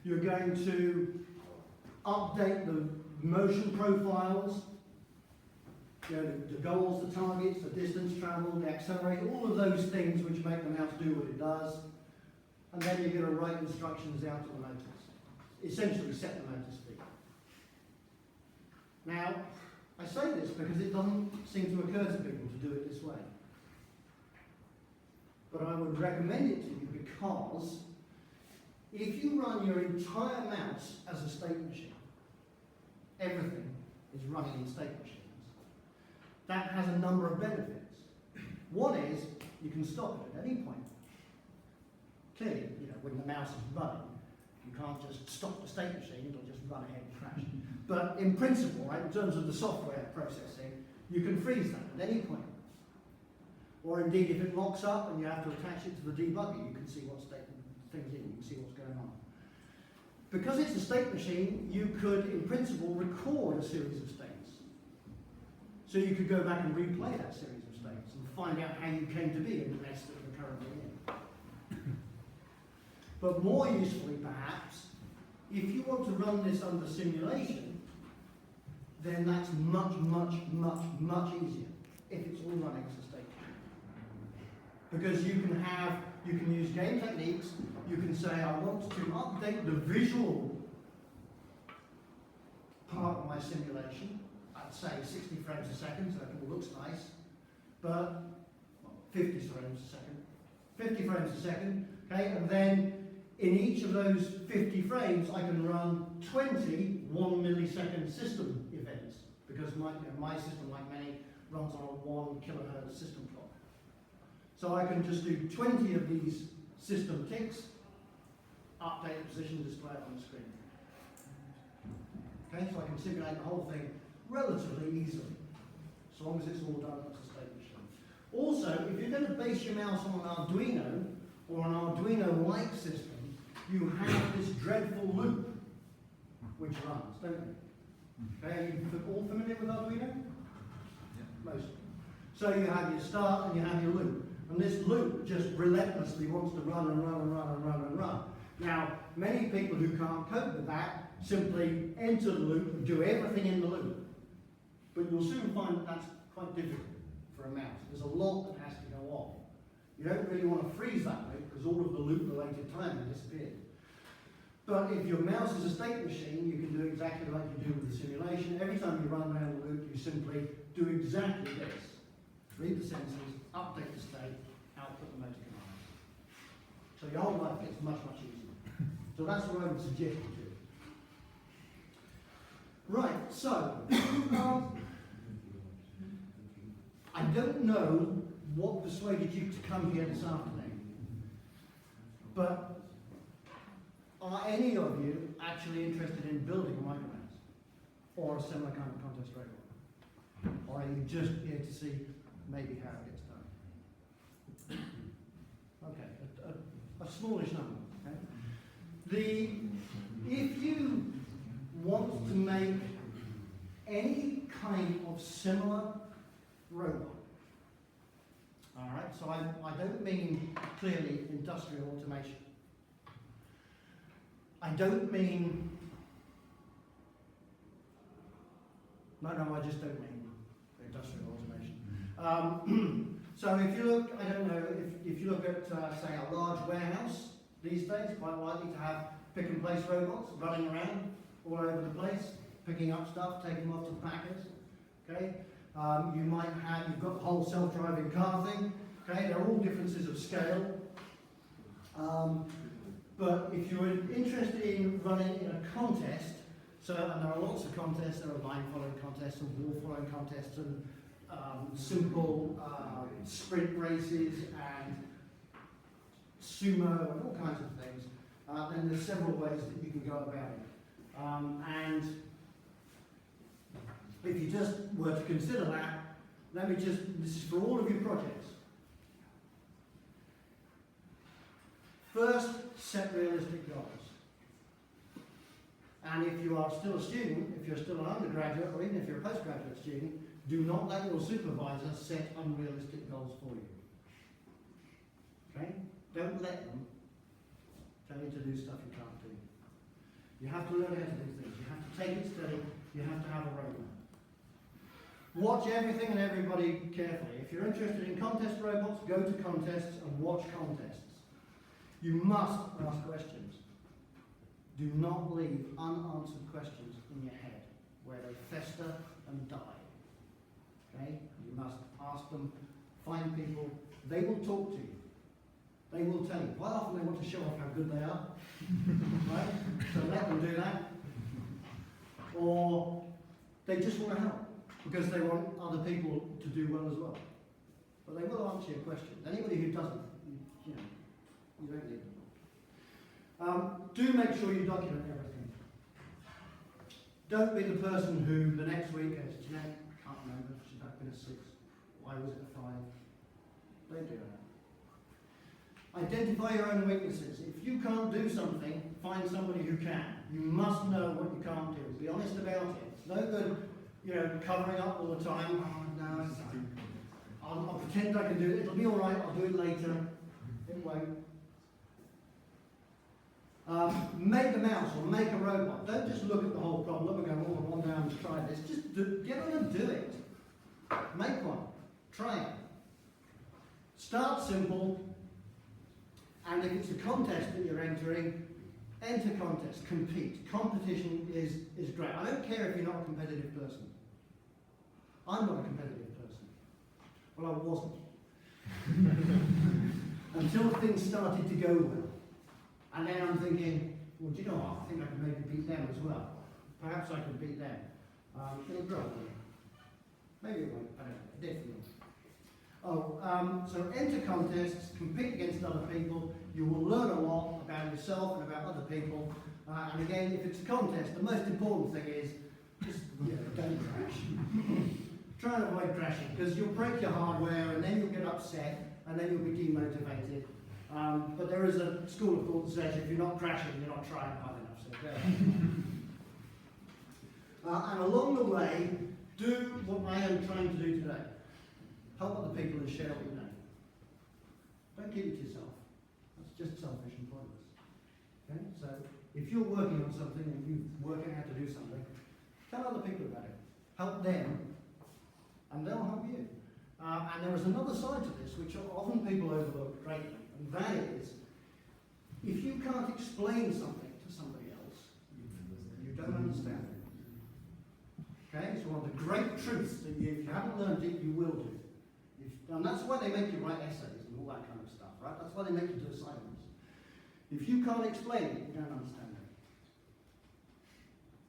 Speaker 1: You're going to update the motion profiles, you know, the goals, the targets, the distance travelled, the accelerator, all of those things which make the mouse do what it does. And then you're going to write instructions out to the motors. Essentially set the motor speed. Now, I say this because it doesn't seem to occur to people to do it this way. But I would recommend it to you because if you run your entire mouse as a state machine, everything is running in state machines. That has a number of benefits. One is you can stop it at any point. Clearly, you know, when the mouse is running, you can't just stop the state machine, it'll just run ahead and crash. But in principle, right, in terms of the software processing, you can freeze that at any point. Or indeed, if it locks up and you have to attach it to the debugger, you can see what state the thing's in, you can see what's going on. Because it's a state machine, you could, in principle, record a series of states. So you could go back and replay that series of states and find out how you came to be in the mess that you're currently in. But more usefully, perhaps, if you want to run this under simulation, then that's much, much, much, much easier if it's all running as a state machine. Because you can use game techniques, you can say, I want to update the visual part of my simulation, I'd say 60 frames a second, so it all looks nice, but 50 frames a second. 50 frames a second, okay, and then in each of those 50 frames, I can run 20 1 millisecond system events because my system, like many, runs on a 1 kilohertz system clock. So I can just do 20 of these system ticks, update the position, display it on the screen. Okay, so I can simulate the whole thing relatively easily, as long as it's all done as a state machine. Also, if you're going to base your mouse on an Arduino or an Arduino-like system, you have this dreadful loop which runs, don't you? Okay, are you all familiar with Arduino? Yeah. Most. So you have your start and you have your loop. And this loop just relentlessly wants to run and run and run and run and run. Now, many people who can't cope with that simply enter the loop and do everything in the loop. But you'll soon find that that's quite difficult for a mouse. There's a lot that has to go on. You don't really want to freeze that loop because all of the loop-related time has disappeared. But if your mouse is a state machine, you can do exactly like you do with the simulation. Every time you run around the loop, you simply do exactly this. Read the sensors, update the state, output the motor commands. So your whole life gets much, much easier. So that's what I would suggest you do. Right, so, I don't know what persuaded you to come here this afternoon, but are any of you actually interested in building a Micromouse or a similar kind of contest robot? Or are you just here to see maybe how it gets done? Okay, a smallish number. Okay? If you want to make any kind of similar robot, all right, so I don't mean clearly industrial automation. I don't mean, no, I just don't mean industrial automation. So if you look, I don't know, if you look at, say, a large warehouse these days, quite likely to have pick-and-place robots running around all over the place, picking up stuff, taking them off to the packers, okay? You might have, you've got the whole self-driving car thing, okay? They're all differences of scale. But if you're interested in running in a contest, so, and there are lots of contests, there are line following contests and wall following contests and simple sprint races and sumo and all kinds of things, then there's several ways that you can go about it. And if you just were to consider that, this is for all of your projects. First, set realistic goals. And if you are still a student, if you're still an undergraduate, or even if you're a postgraduate student, do not let your supervisor set unrealistic goals for you. Okay? Don't let them tell you to do stuff you can't do. You have to learn how to do things. You have to take it steady. You have to have a roadmap. Watch everything and everybody carefully. If you're interested in contest robots, go to contests and watch contests. You must ask questions. Do not leave unanswered questions in your head where they fester and die. Okay? You must ask them, find people. They will talk to you. They will tell you. Quite often they want to show off how good they are. Right? So let them do that. Or they just want to help because they want other people to do well as well. But they will answer your questions. Anybody who doesn't, you don't need them. Do make sure you document everything. Don't be the person who the next week goes, Jeanette, can't remember, should that have been a 6? Why was it a 5? Don't do that. Identify your own weaknesses. If you can't do something, find somebody who can. You must know what you can't do. Be honest about it. It's no good, covering up all the time. Oh, no, I'll pretend I can do it. It'll be all right. I'll do it later. It won't. Make a mouse or make a robot. Don't just look at the whole problem and go, oh, I want to try this. Just get on and do it. Make one. Try it. Start simple. And if it's a contest that you're entering, enter contests, compete. Competition is great. I don't care if you're not a competitive person. I'm not a competitive person. Well, I wasn't. Until things started to go well. And then I'm thinking, well, do you know what? I think I can maybe beat them as well. Perhaps I can beat them. It'll grow. Maybe it won't. I don't know. It definitely will. So enter contests, compete against other people. You will learn a lot about yourself and about other people. And again, if it's a contest, the most important thing is just don't crash. Try and avoid crashing because you'll break your hardware and then you'll get upset and then you'll be demotivated. But there is a school of thought that says if you're not crashing, you're not trying hard enough. So go ahead. And along the way, do what I am trying to do today. Help other people and share what you know. Don't keep it to yourself. That's just selfish and pointless. Okay? So if you're working on something and you're working out how to do something, tell other people about it. Help them, and they'll help you. And there is another side to this, which often people overlook greatly, and that is, if you can't explain something to somebody else, you don't understand it. Okay? It's one of the great truths that if you haven't learned it, you will do. And that's why they make you write essays and all that kind of stuff, right? That's why they make you do assignments. If you can't explain it, you don't understand it.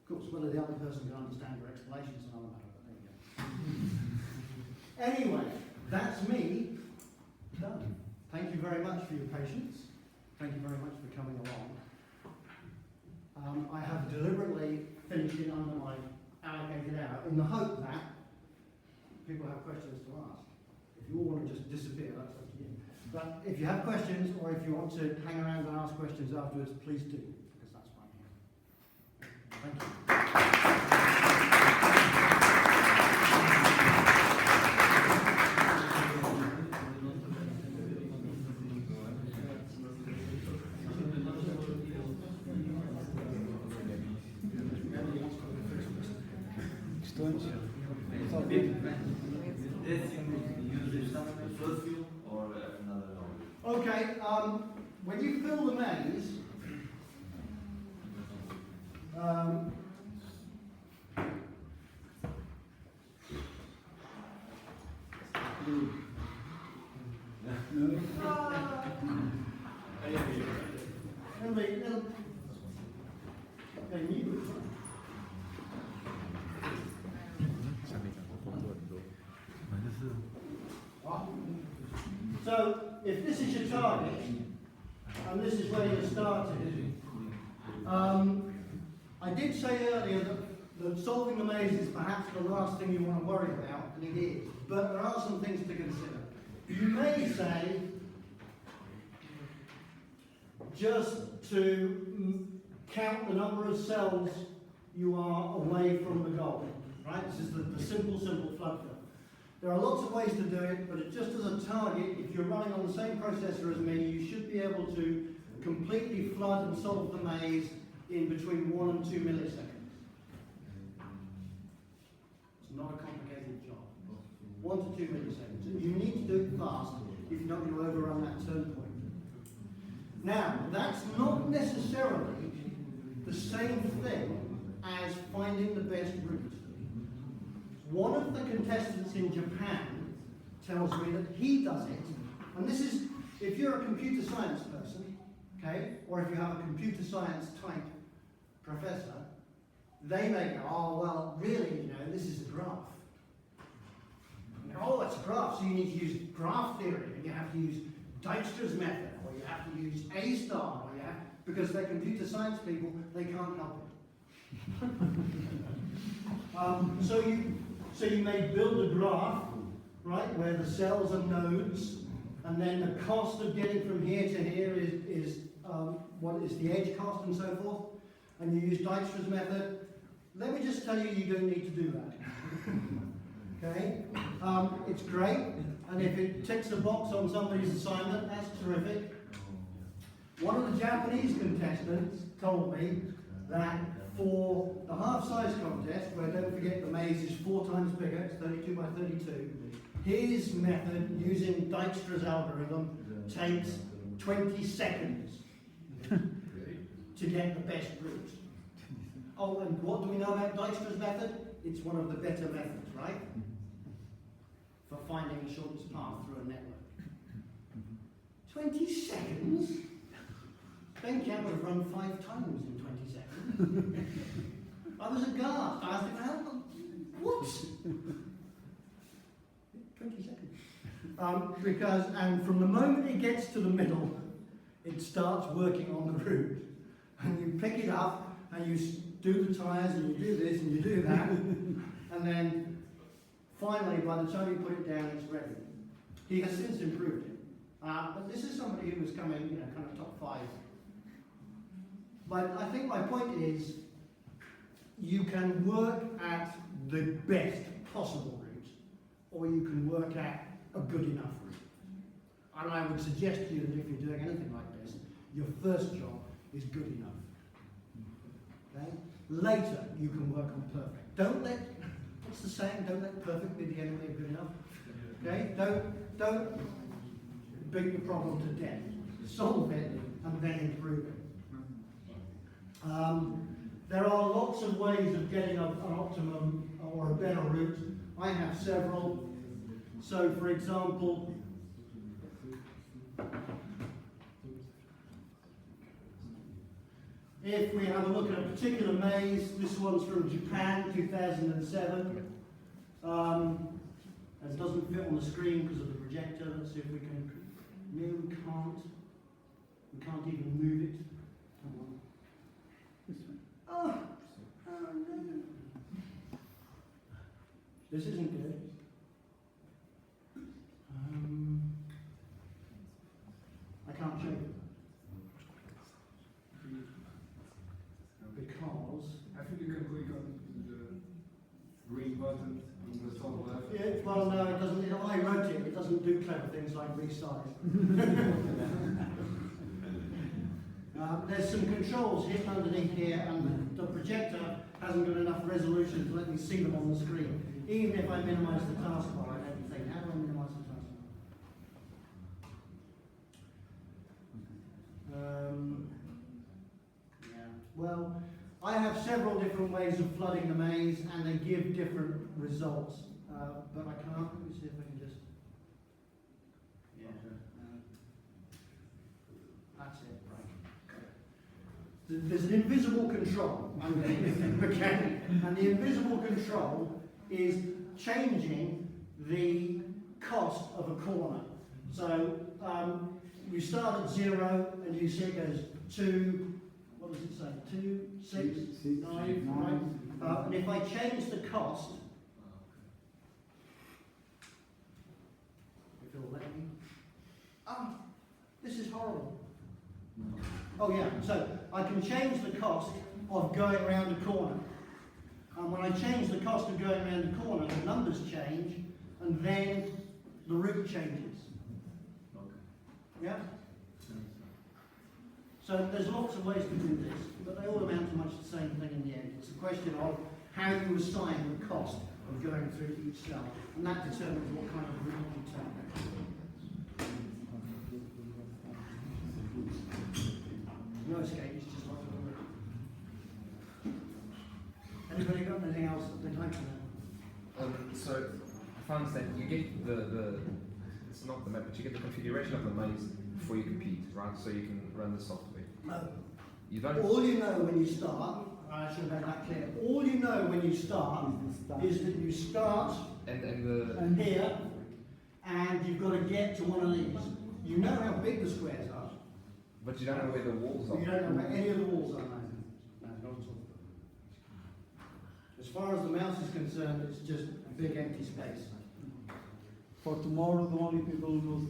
Speaker 1: Of course, whether the other person can understand your explanation is another matter, but there you go. Anyway, that's me done. Thank you very much for your patience. Thank you very much for coming along. I have deliberately finished it under my allocated hour in the hope that people have questions to ask. If you all want to just disappear, that's up to you. But if you have questions, or if you want to hang around and ask questions afterwards, please do, because that's why I'm here. Thank Okay, when you fill the maze, so if this is your target, and this is where you started, I did say earlier that solving the maze is perhaps the last thing you want to worry about, and it is, but there are some things to consider. You may say, just to count the number of cells you are away from the goal, right? This is the simple flood fill. There are lots of ways to do it, but it just as a target, if you're running on the same processor as me, you should be able to completely flood and solve the maze in between 1 and 2 milliseconds. It's not a complicated job. 1 to 2 milliseconds. You need to do it fast if you're not going to overrun that turn point. Now, that's not necessarily the same thing as finding the best route. One of the contestants in Japan tells me that he does it, and this is, if you're a computer science person, okay, or if you have a computer science type professor, they may go, oh, well, really, this is a graph. Oh, it's a graph, so you need to use graph theory, and you have to use Dijkstra's method, or you have to use A star, or you have, because they're computer science people, they can't help it. So you may build a graph, right, where the cells are nodes, and then the cost of getting from here to here is what is the edge cost and so forth, and you use Dijkstra's method. Let me just tell you, you don't need to do that. Okay? It's great, and if it ticks a box on somebody's assignment, that's terrific. One of the Japanese contestants told me that for the half-size contest, where don't forget the maze is 4 times bigger, it's 32 by 32, his method, using Dijkstra's algorithm, takes 20 seconds to get the best route. Oh, and what do we know about Dijkstra's method? It's one of the better methods, right? For finding the shortest path through a network. 20 seconds? Ben Camp would have run 5 times in 20 seconds. I was aghast. I asked him, what? 20 seconds. And from the moment it gets to the middle, it starts working on the route. And you pick it up, and you do the tyres, and you do this, and you do that. And then, finally, by the time you put it down, it's ready. He has since improved it. But this is somebody who was coming, kind of top 5. But I think my point is, you can work at the best possible route, or you can work at a good enough route. And I would suggest to you that if you're doing anything like this, your first job is good enough. Okay? Later, you can work on perfect. Don't let, what's the saying? Don't let perfect be the enemy of good enough. Okay? Don't beat the problem to death. Solve it and then improve it. There are lots of ways of getting an optimum or a better route. I have several. So, for example, if we have a look at a particular maze, this one's from Japan, 2007. It doesn't fit on the screen because of the projector. Let's see if we can. No, we can't. We can't even move it. Oh no. This isn't good. I can't show you. Because
Speaker 4: I think you can click on the green button on the top left.
Speaker 1: yeah, well, no, it doesn't. I wrote it. It doesn't do clever things like resize. There's some controls hidden underneath here, and the projector hasn't got enough resolution to let me see them on the screen. Even if I minimize the taskbar and everything, how do I minimize the taskbar? Yeah. Well, I have several different ways of flooding the maze, and they give different results. But I can't. Let me see if I can just. Yeah. That's it. Right. There's an invisible control underneath. Okay. And the invisible control is changing the cost of a corner. So you start at 0, and you see it goes 2. What does it say? 2, 6, 9, right? And if I change the cost, if it'll let me. This is horrible. Oh yeah, so I can change the cost of going around a corner. And when I change the cost of going around the corner, the numbers change, and then the route changes. Yeah? So there's lots of ways to do this, but they all amount to much the same thing in the end. It's a question of how you assign the cost of going through each cell, and that determines what kind of route you take. No escape, it's just like the route. Anybody got anything else that they'd like to know?
Speaker 3: So, if I understand, you get it's not the map, but you get the configuration of the maze before you compete, right? So you can run the software.
Speaker 1: No.
Speaker 3: You don't.
Speaker 1: All you know when you start, I should have made that clear. All you know when you start is that you start and here, and you've got to get to one of these. You know how big the squares are.
Speaker 3: But you don't know where the walls are.
Speaker 1: You don't know where any of the walls are. No, not at all. As far as the mouse is concerned, it's just a big empty space.
Speaker 5: For tomorrow, the only people who knows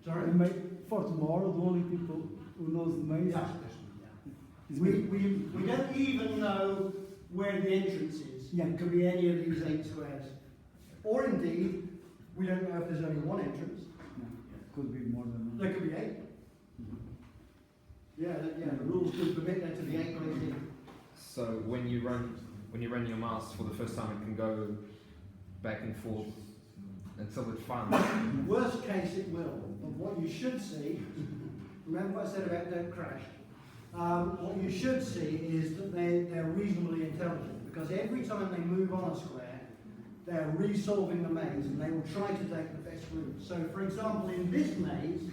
Speaker 1: Sorry?
Speaker 5: for tomorrow, the only people who knows the maze
Speaker 1: Yeah.
Speaker 5: is
Speaker 1: We don't even know where the entrance is.
Speaker 5: Yeah.
Speaker 1: It could be any of these 8 squares. Or indeed, we don't know if there's only one entrance.
Speaker 5: Yeah, could be more than one.
Speaker 1: There could be 8. Yeah, the rules could permit there to be 8 ways in.
Speaker 3: So when you run your mouse for the first time, it can go back and forth until it finds.
Speaker 1: Worst case it will, but what you should see, remember what I said about don't crash, what you should see is that they're reasonably intelligent, because every time they move on a square, they're resolving the maze and they will try to take the best route. So for example, in this maze,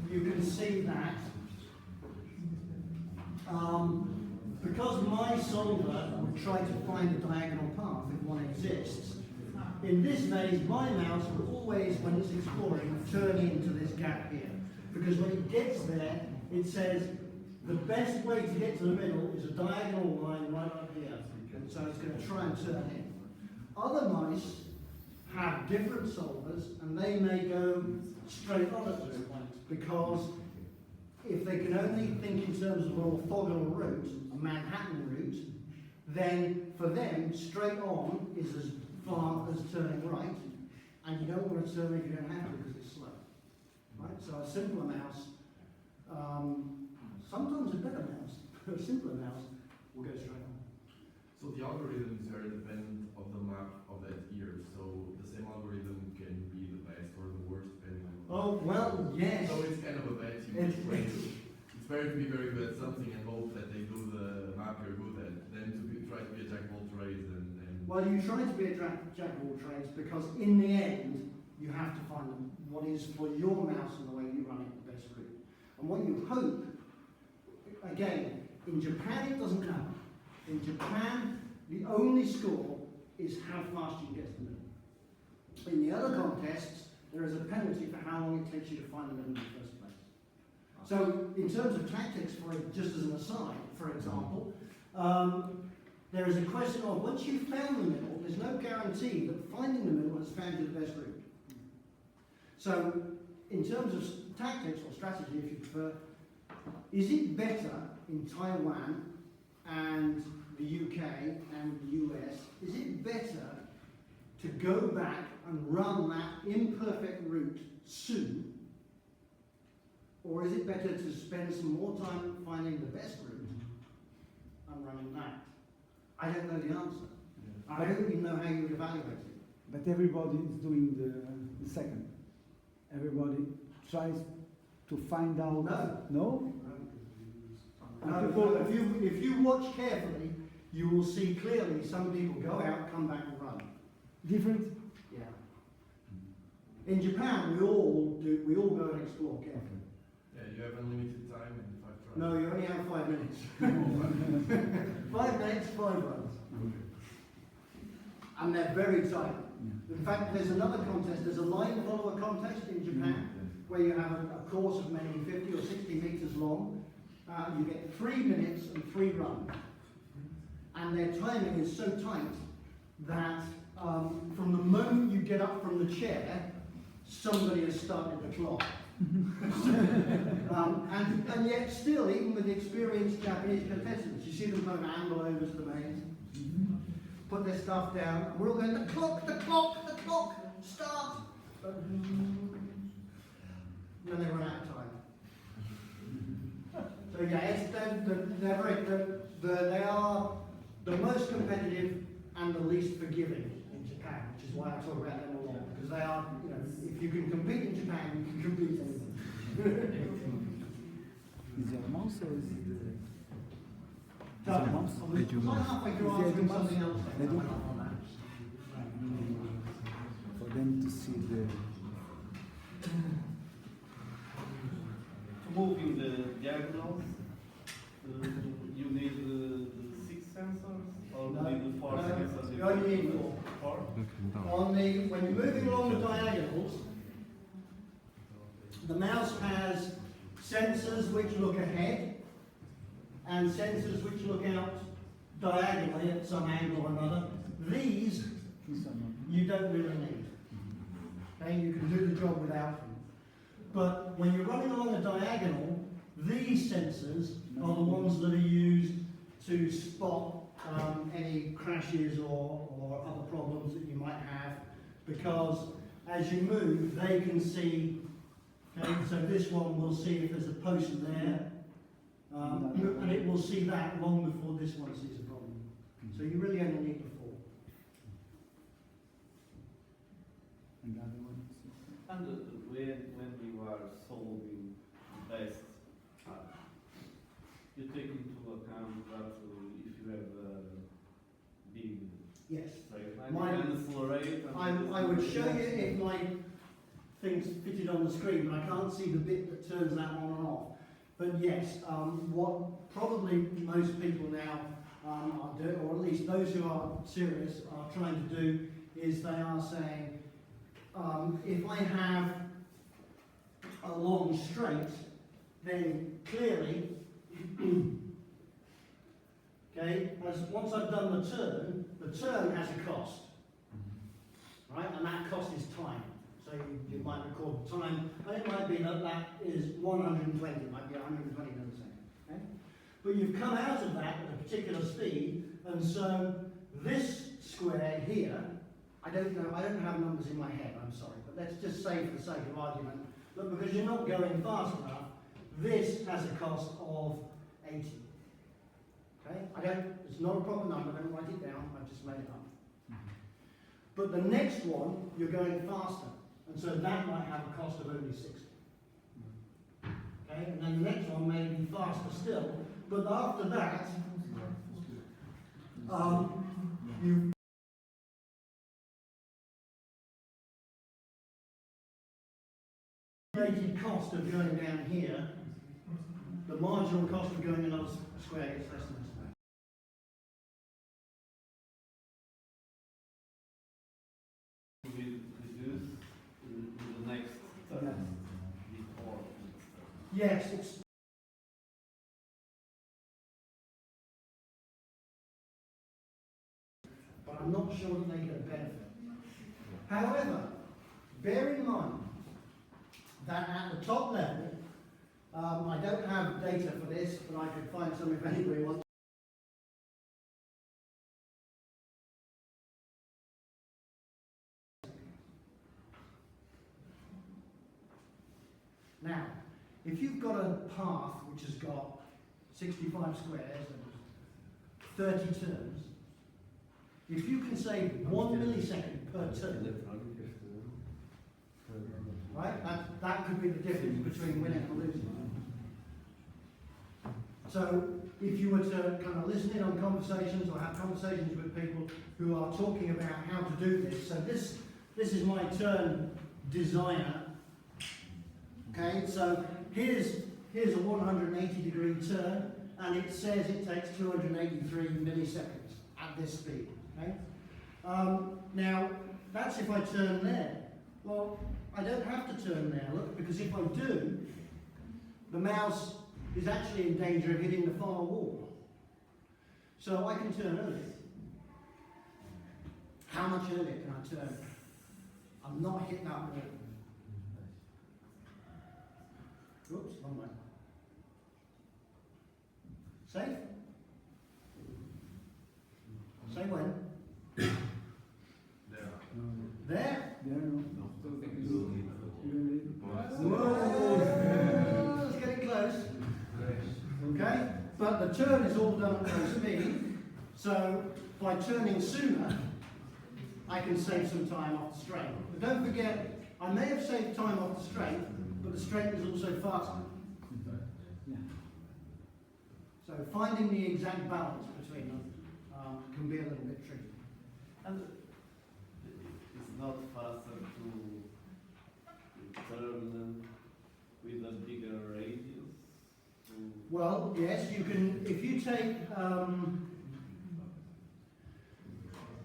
Speaker 1: you can see that because my solver would try to find a diagonal path if one exists, in this maze, my mouse will always, when it's exploring, turn into this gap here. Because when it gets there, it says, the best way to get to the middle is a diagonal line right up here. And so it's going to try and turn in. Other mice have different solvers, and they may go straight on at this point, because if they can only think in terms of an orthogonal route, a Manhattan route, then for them, straight on is as far as turning right, and you don't want to turn if you don't have to because it's slow. Right? So a simpler mouse, sometimes a better mouse, but a simpler mouse will go straight on.
Speaker 6: So the algorithms are independent of the map of that year, so the same algorithm can be the best or the worst depending on.
Speaker 1: Oh, well, yes.
Speaker 6: So it's kind of a bet you
Speaker 1: It's-
Speaker 6: it's better to be very good at something and hope that they do the map you're good at than to try to be a jack of all trades and
Speaker 1: Well, you try to be a jack of all trades because in the end, you have to find what is for your mouse and the way you run it the best route. And what you hope, again, in Japan it doesn't matter. In Japan, the only score is how fast you can get to the middle. In the other contests, there is a penalty for how long it takes you to find the middle in the first place. So, in terms of tactics, just as an aside, for example, there is a question of once you've found the middle, there's no guarantee that finding the middle has found you the best route. So, in terms of tactics or strategy, if you prefer, is it better in Taiwan and the UK and the US, is it better to go back and run that imperfect route soon, or is it better to spend some more time finding the best route and running that? I don't know the answer. I don't even know how you would evaluate it.
Speaker 5: But everybody is doing the second. Everybody tries to find out. No?
Speaker 1: No, if you watch carefully, you will see clearly some people go out, come back and run.
Speaker 5: Different?
Speaker 1: Yeah. In Japan, we all go and explore carefully.
Speaker 6: yeah, you have unlimited time and 5 tries.
Speaker 1: No, you only have 5 minutes. 5 minutes, 5 runs. And they're very tight. In fact, there's another contest, there's a line follower contest in Japan, where you have a course of maybe 50 or 60 meters long. You get 3 minutes and 3 runs. And their timing is so tight that from the moment you get up from the chair, somebody has started the clock. And yet still, even with experienced Japanese contestants, you see them kind of amble over to the mains, put their stuff down, and we're all going, the clock, start! And then they run out of time. So yeah, they are the most competitive and the least forgiving in Japan, which is why I talk about them a lot, because they are, you know, if you can compete in Japan, you can compete anywhere.
Speaker 5: Is your mouse or is it the...
Speaker 1: So,
Speaker 5: Is your mouse?
Speaker 1: I'm halfway through answering something else then, I went off on that.
Speaker 5: For them to see the...
Speaker 7: To move in the diagonals, you need the 6 sensors or
Speaker 1: No,
Speaker 7: you need the 4
Speaker 1: no,
Speaker 7: sensors?
Speaker 1: you only need 4. When you're moving along the diagonals, the mouse has sensors which look ahead and sensors which look out diagonally at some angle or another. These you don't really need. Okay, you can do the job without them. But when you're running along a diagonal, these sensors are the ones that are used to spot any crashes or other problems that you might have, because as you move, they can see. Okay, so this one will see if there's a post there, and it will see that long before this one sees a problem. So you really only need the 4.
Speaker 5: And the other one?
Speaker 7: And when you are solving the test, you take into account that if you have a big
Speaker 1: Yes.
Speaker 7: straight line,
Speaker 1: My-
Speaker 7: you can accelerate. And
Speaker 1: I would show you if my things fitted on the screen, but I can't see the bit that turns that on and off. But yes, what probably most people now are doing, or at least those who are serious, are trying to do, is they are saying, if I have a long straight, then clearly, okay, as once I've done the turn has a cost, right? And that cost is time. So you might record the time, and it might be that is 120, it might be 120 milliseconds. Okay? But you've come out of that at a particular speed, and so this square here, I don't have numbers in my head, I'm sorry, but let's just say for the sake of argument, that because you're not going fast enough, this has a cost of 80. Okay? It's not a proper number, don't write it down, I've just made it up. But the next one, you're going faster. And so that might have a cost of only 60. Okay, and then the next one may be faster still, but after that, you the cost of going down here, the marginal cost of going another square gets less than this.
Speaker 7: reduce the next turn before.
Speaker 1: Yes, it's but I'm not sure that they get a benefit. However, bear in mind that at the top level, I don't have data for this, but I could find some if anybody wants. Now, if you've got a path which has got 65 squares and 30 turns, if you can save 1 millisecond per turn, right, that could be the difference between winning and losing. So if you were to kind of listen in on conversations or have conversations with people who are talking about how to do this, so this is my turn designer. Okay, so here's a 180-degree turn, and it says it takes 283 milliseconds at this speed. Okay, now that's if I turn there. Well, I don't have to turn there, look, because if I do, the mouse is actually in danger of hitting the far wall. So I can turn earlier. How much earlier can I turn? I'm not hitting that wall. Oops, wrong way. Safe? Say when?
Speaker 6: There.
Speaker 1: There?
Speaker 5: There, no.
Speaker 3: Still think
Speaker 6: You
Speaker 3: it's
Speaker 6: will need
Speaker 1: Whoa, it's getting close. Okay? But the turn is all done at low speed, so by turning sooner, I can save some time off the strain. But don't forget, I may have saved time off the strain, but the strain is also faster.
Speaker 5: Yeah.
Speaker 1: So finding the exact balance between them can be a little bit tricky.
Speaker 7: And it's not faster to turn with a bigger radius?
Speaker 1: Well, yes, you can, if you take,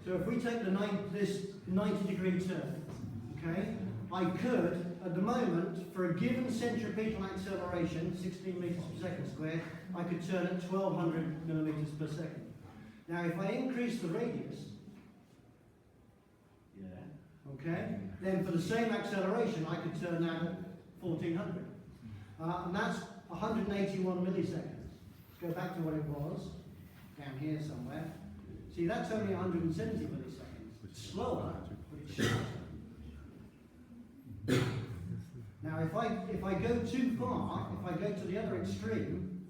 Speaker 1: so if we take this 90-degree turn, okay, I could, at the moment, for a given centripetal acceleration, 16 meters per second squared, I could turn at 1200 millimeters per second. Now, if I increase the radius,
Speaker 7: Yeah.
Speaker 1: okay, then for the same acceleration, I could turn that at 1400. And that's 181 milliseconds. Go back to what it was, down here somewhere. See, that's only 170 milliseconds. It's slower, but it's shorter. Now, if I go too far, if I go to the other extreme,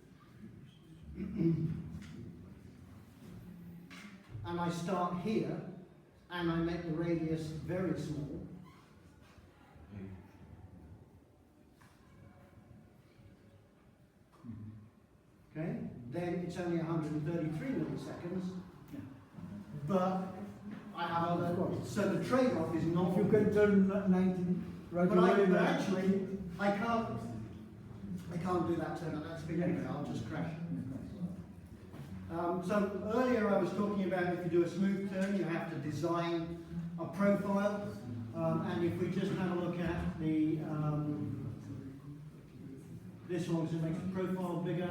Speaker 1: and I start here, and I make the radius very small, okay, then it's only 133 milliseconds,
Speaker 5: Yeah.
Speaker 1: but I have other, so the trade-off is not.
Speaker 5: If you can turn 90 right
Speaker 1: But,
Speaker 5: away,
Speaker 1: but
Speaker 5: then-
Speaker 1: actually, I can't do that turn at that speed anyway, I'll just crash. So earlier I was talking about if you do a smooth turn, you have to design a profile. And if we just have a look at the, this one, because it makes the profile bigger.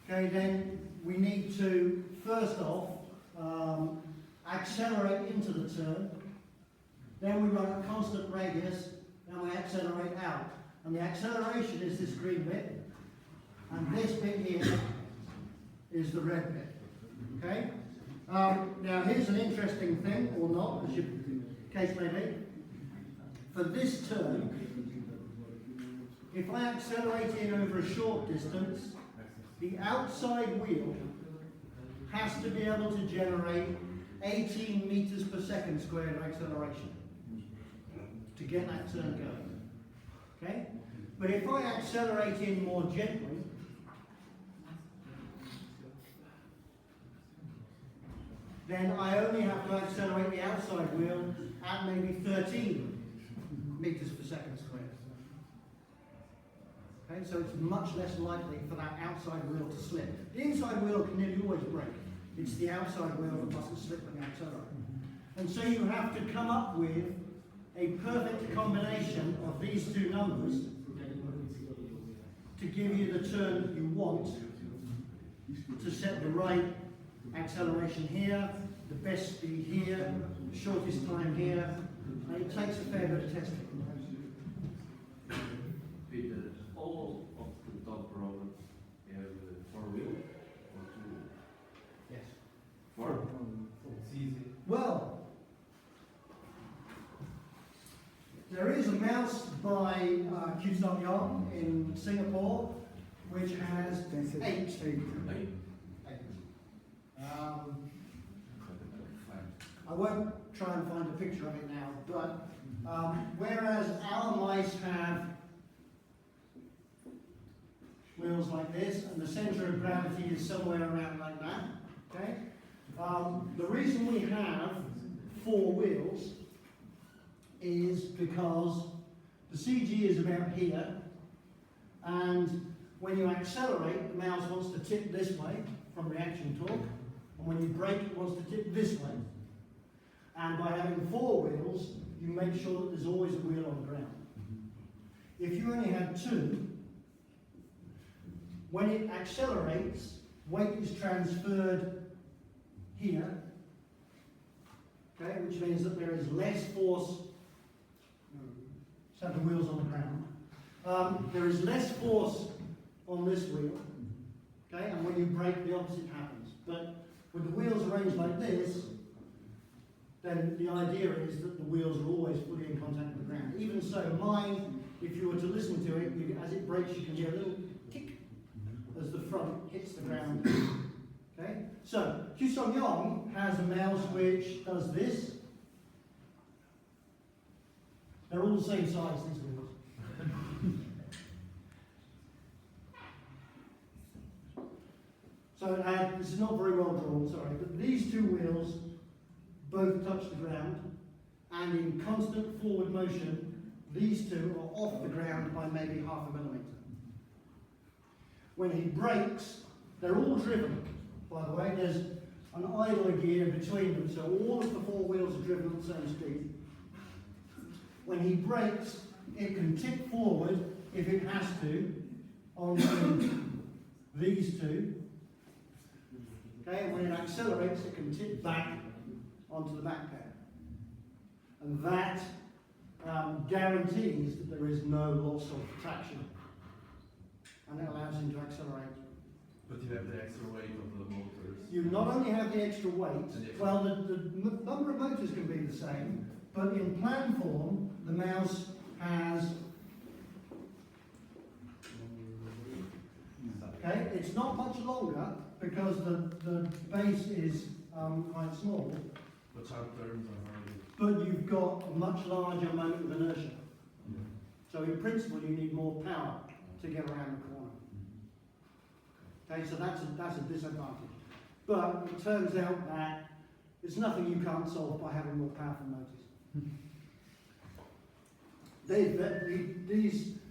Speaker 1: Okay, then we need to, first off, accelerate into the turn. Then we run a constant radius, and we accelerate out. And the acceleration is this green bit, and this bit here is the red bit. Okay? Now here's an interesting thing, or not, as your case may be. For this turn, if I accelerate in over a short distance, the outside wheel has to be able to generate 18 meters per second squared of acceleration to get that turn going. Okay? But if I accelerate in more gently, then I only have to accelerate the outside wheel at maybe 13 meters per second squared. Okay, so it's much less likely for that outside wheel to slip. The inside wheel can nearly always break. It's the outside wheel that mustn't slip when you accelerate. And so you have to come up with a perfect combination of these two numbers to give you the turn that you want, to set the right acceleration here, the best speed here, the shortest time here, and it takes a fair bit of testing.
Speaker 2: Peter, all of the top rollers have four wheels or two?
Speaker 1: Yes.
Speaker 2: Four? It's easy.
Speaker 1: Well, there is a mouse by Qsub in Singapore which has eight.
Speaker 2: Eight?
Speaker 1: I won't try and find a picture of it now, but whereas our mice have wheels like this, and the centre of gravity is somewhere around like that, okay? The reason we have four wheels is because the CG is about here, and when you accelerate, the mouse wants to tip this way from reaction torque, and when you brake, it wants to tip this way. And by having four wheels, you make sure that there's always a wheel on the ground. If you only had two, when it accelerates, weight is transferred here, okay, which means that there is less force to have the wheels on the ground. There is less force on this wheel, okay, and when you brake, the opposite happens. But with the wheels arranged like this, then the idea is that the wheels are always fully in contact with the ground. Even so, mine, if you were to listen to it, as it brakes, you can hear a little kick as the front hits the ground. Okay? So, Q-Song Yong has a mouse which does this. They're all the same size, these wheels. So, this is not very well drawn, sorry, but these two wheels both touch the ground, and in constant forward motion, these two are off the ground by maybe 0.5 millimetre. When he brakes, they're all driven, by the way. There's an idler gear between them, so all of the four wheels are driven at the same speed. When he brakes, it can tip forward, if it has to, onto these two. Okay, and when it accelerates, it can tip back onto the back pair. And that guarantees that there is no loss of traction. And it allows him to accelerate.
Speaker 6: But you have the extra weight of the motors.
Speaker 1: You not only have the extra weight, well, the number of motors can be the same, but in plan form, the mouse has, okay, it's not much longer because the base is quite small,
Speaker 6: But sharp turns are harder.
Speaker 1: but you've got a much larger moment of inertia. So in principle, you need more power to get around the corner. Okay, so that's a disadvantage. But it turns out that it's nothing you can't solve by having more powerful motors.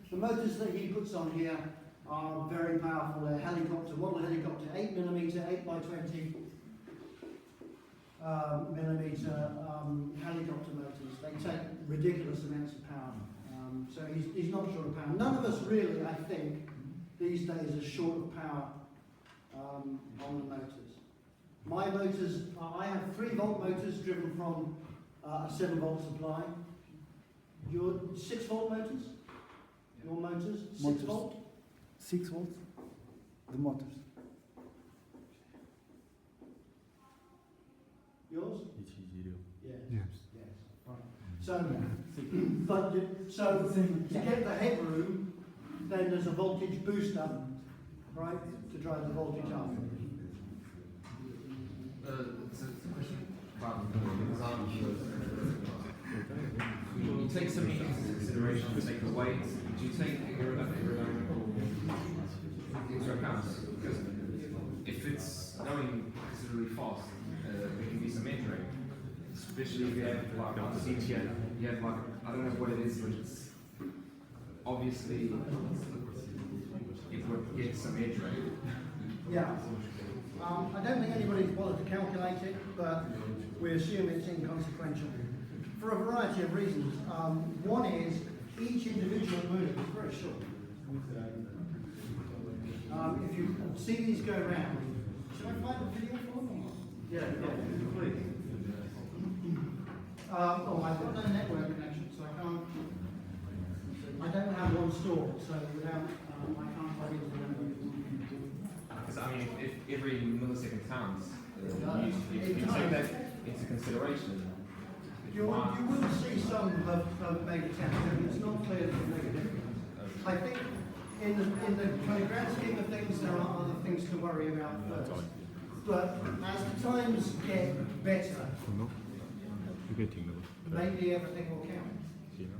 Speaker 1: The motors that he puts on here are very powerful. They're model helicopter, 8mm, 8x20 millimeter helicopter motors. They take ridiculous amounts of power. So he's not short of power. None of us really, I think, these days are short of power on the motors. My motors, I have 3-volt motors driven from a 7-volt supply. Your 6-volt motors? Your motors? 6-volt?
Speaker 5: 6 volts, the motors.
Speaker 1: Yours? Yes.
Speaker 5: Yes.
Speaker 1: Yes. Right. So, to get the headroom, then there's a voltage booster, right, to drive the voltage up.
Speaker 3: It's a question about you take so many things into consideration. You take the weight. Do you take aerodynamical into account? Because if it's going considerably fast, there can be some injury. Especially if you have like on CTN, you have like, I don't know what it is, but it's obviously it would get some injury.
Speaker 1: Yeah. I don't think anybody's bothered to calculate it, but we assume it's inconsequential for a variety of reasons. One is each individual move is very short. If you see these go round, should I find a video for them?
Speaker 7: Yeah, please.
Speaker 1: I've got no network connection, so I don't have one stored, so without, I can't plug into the network.
Speaker 3: Because I mean, if every millisecond counts, you
Speaker 1: It
Speaker 3: take
Speaker 1: does.
Speaker 3: that into consideration.
Speaker 1: You will see some have made attempts, and it's not clear that they make a difference. I think in the kind of grand scheme of things, there are other things to worry about first. But as the times get better, maybe everything will count. You know?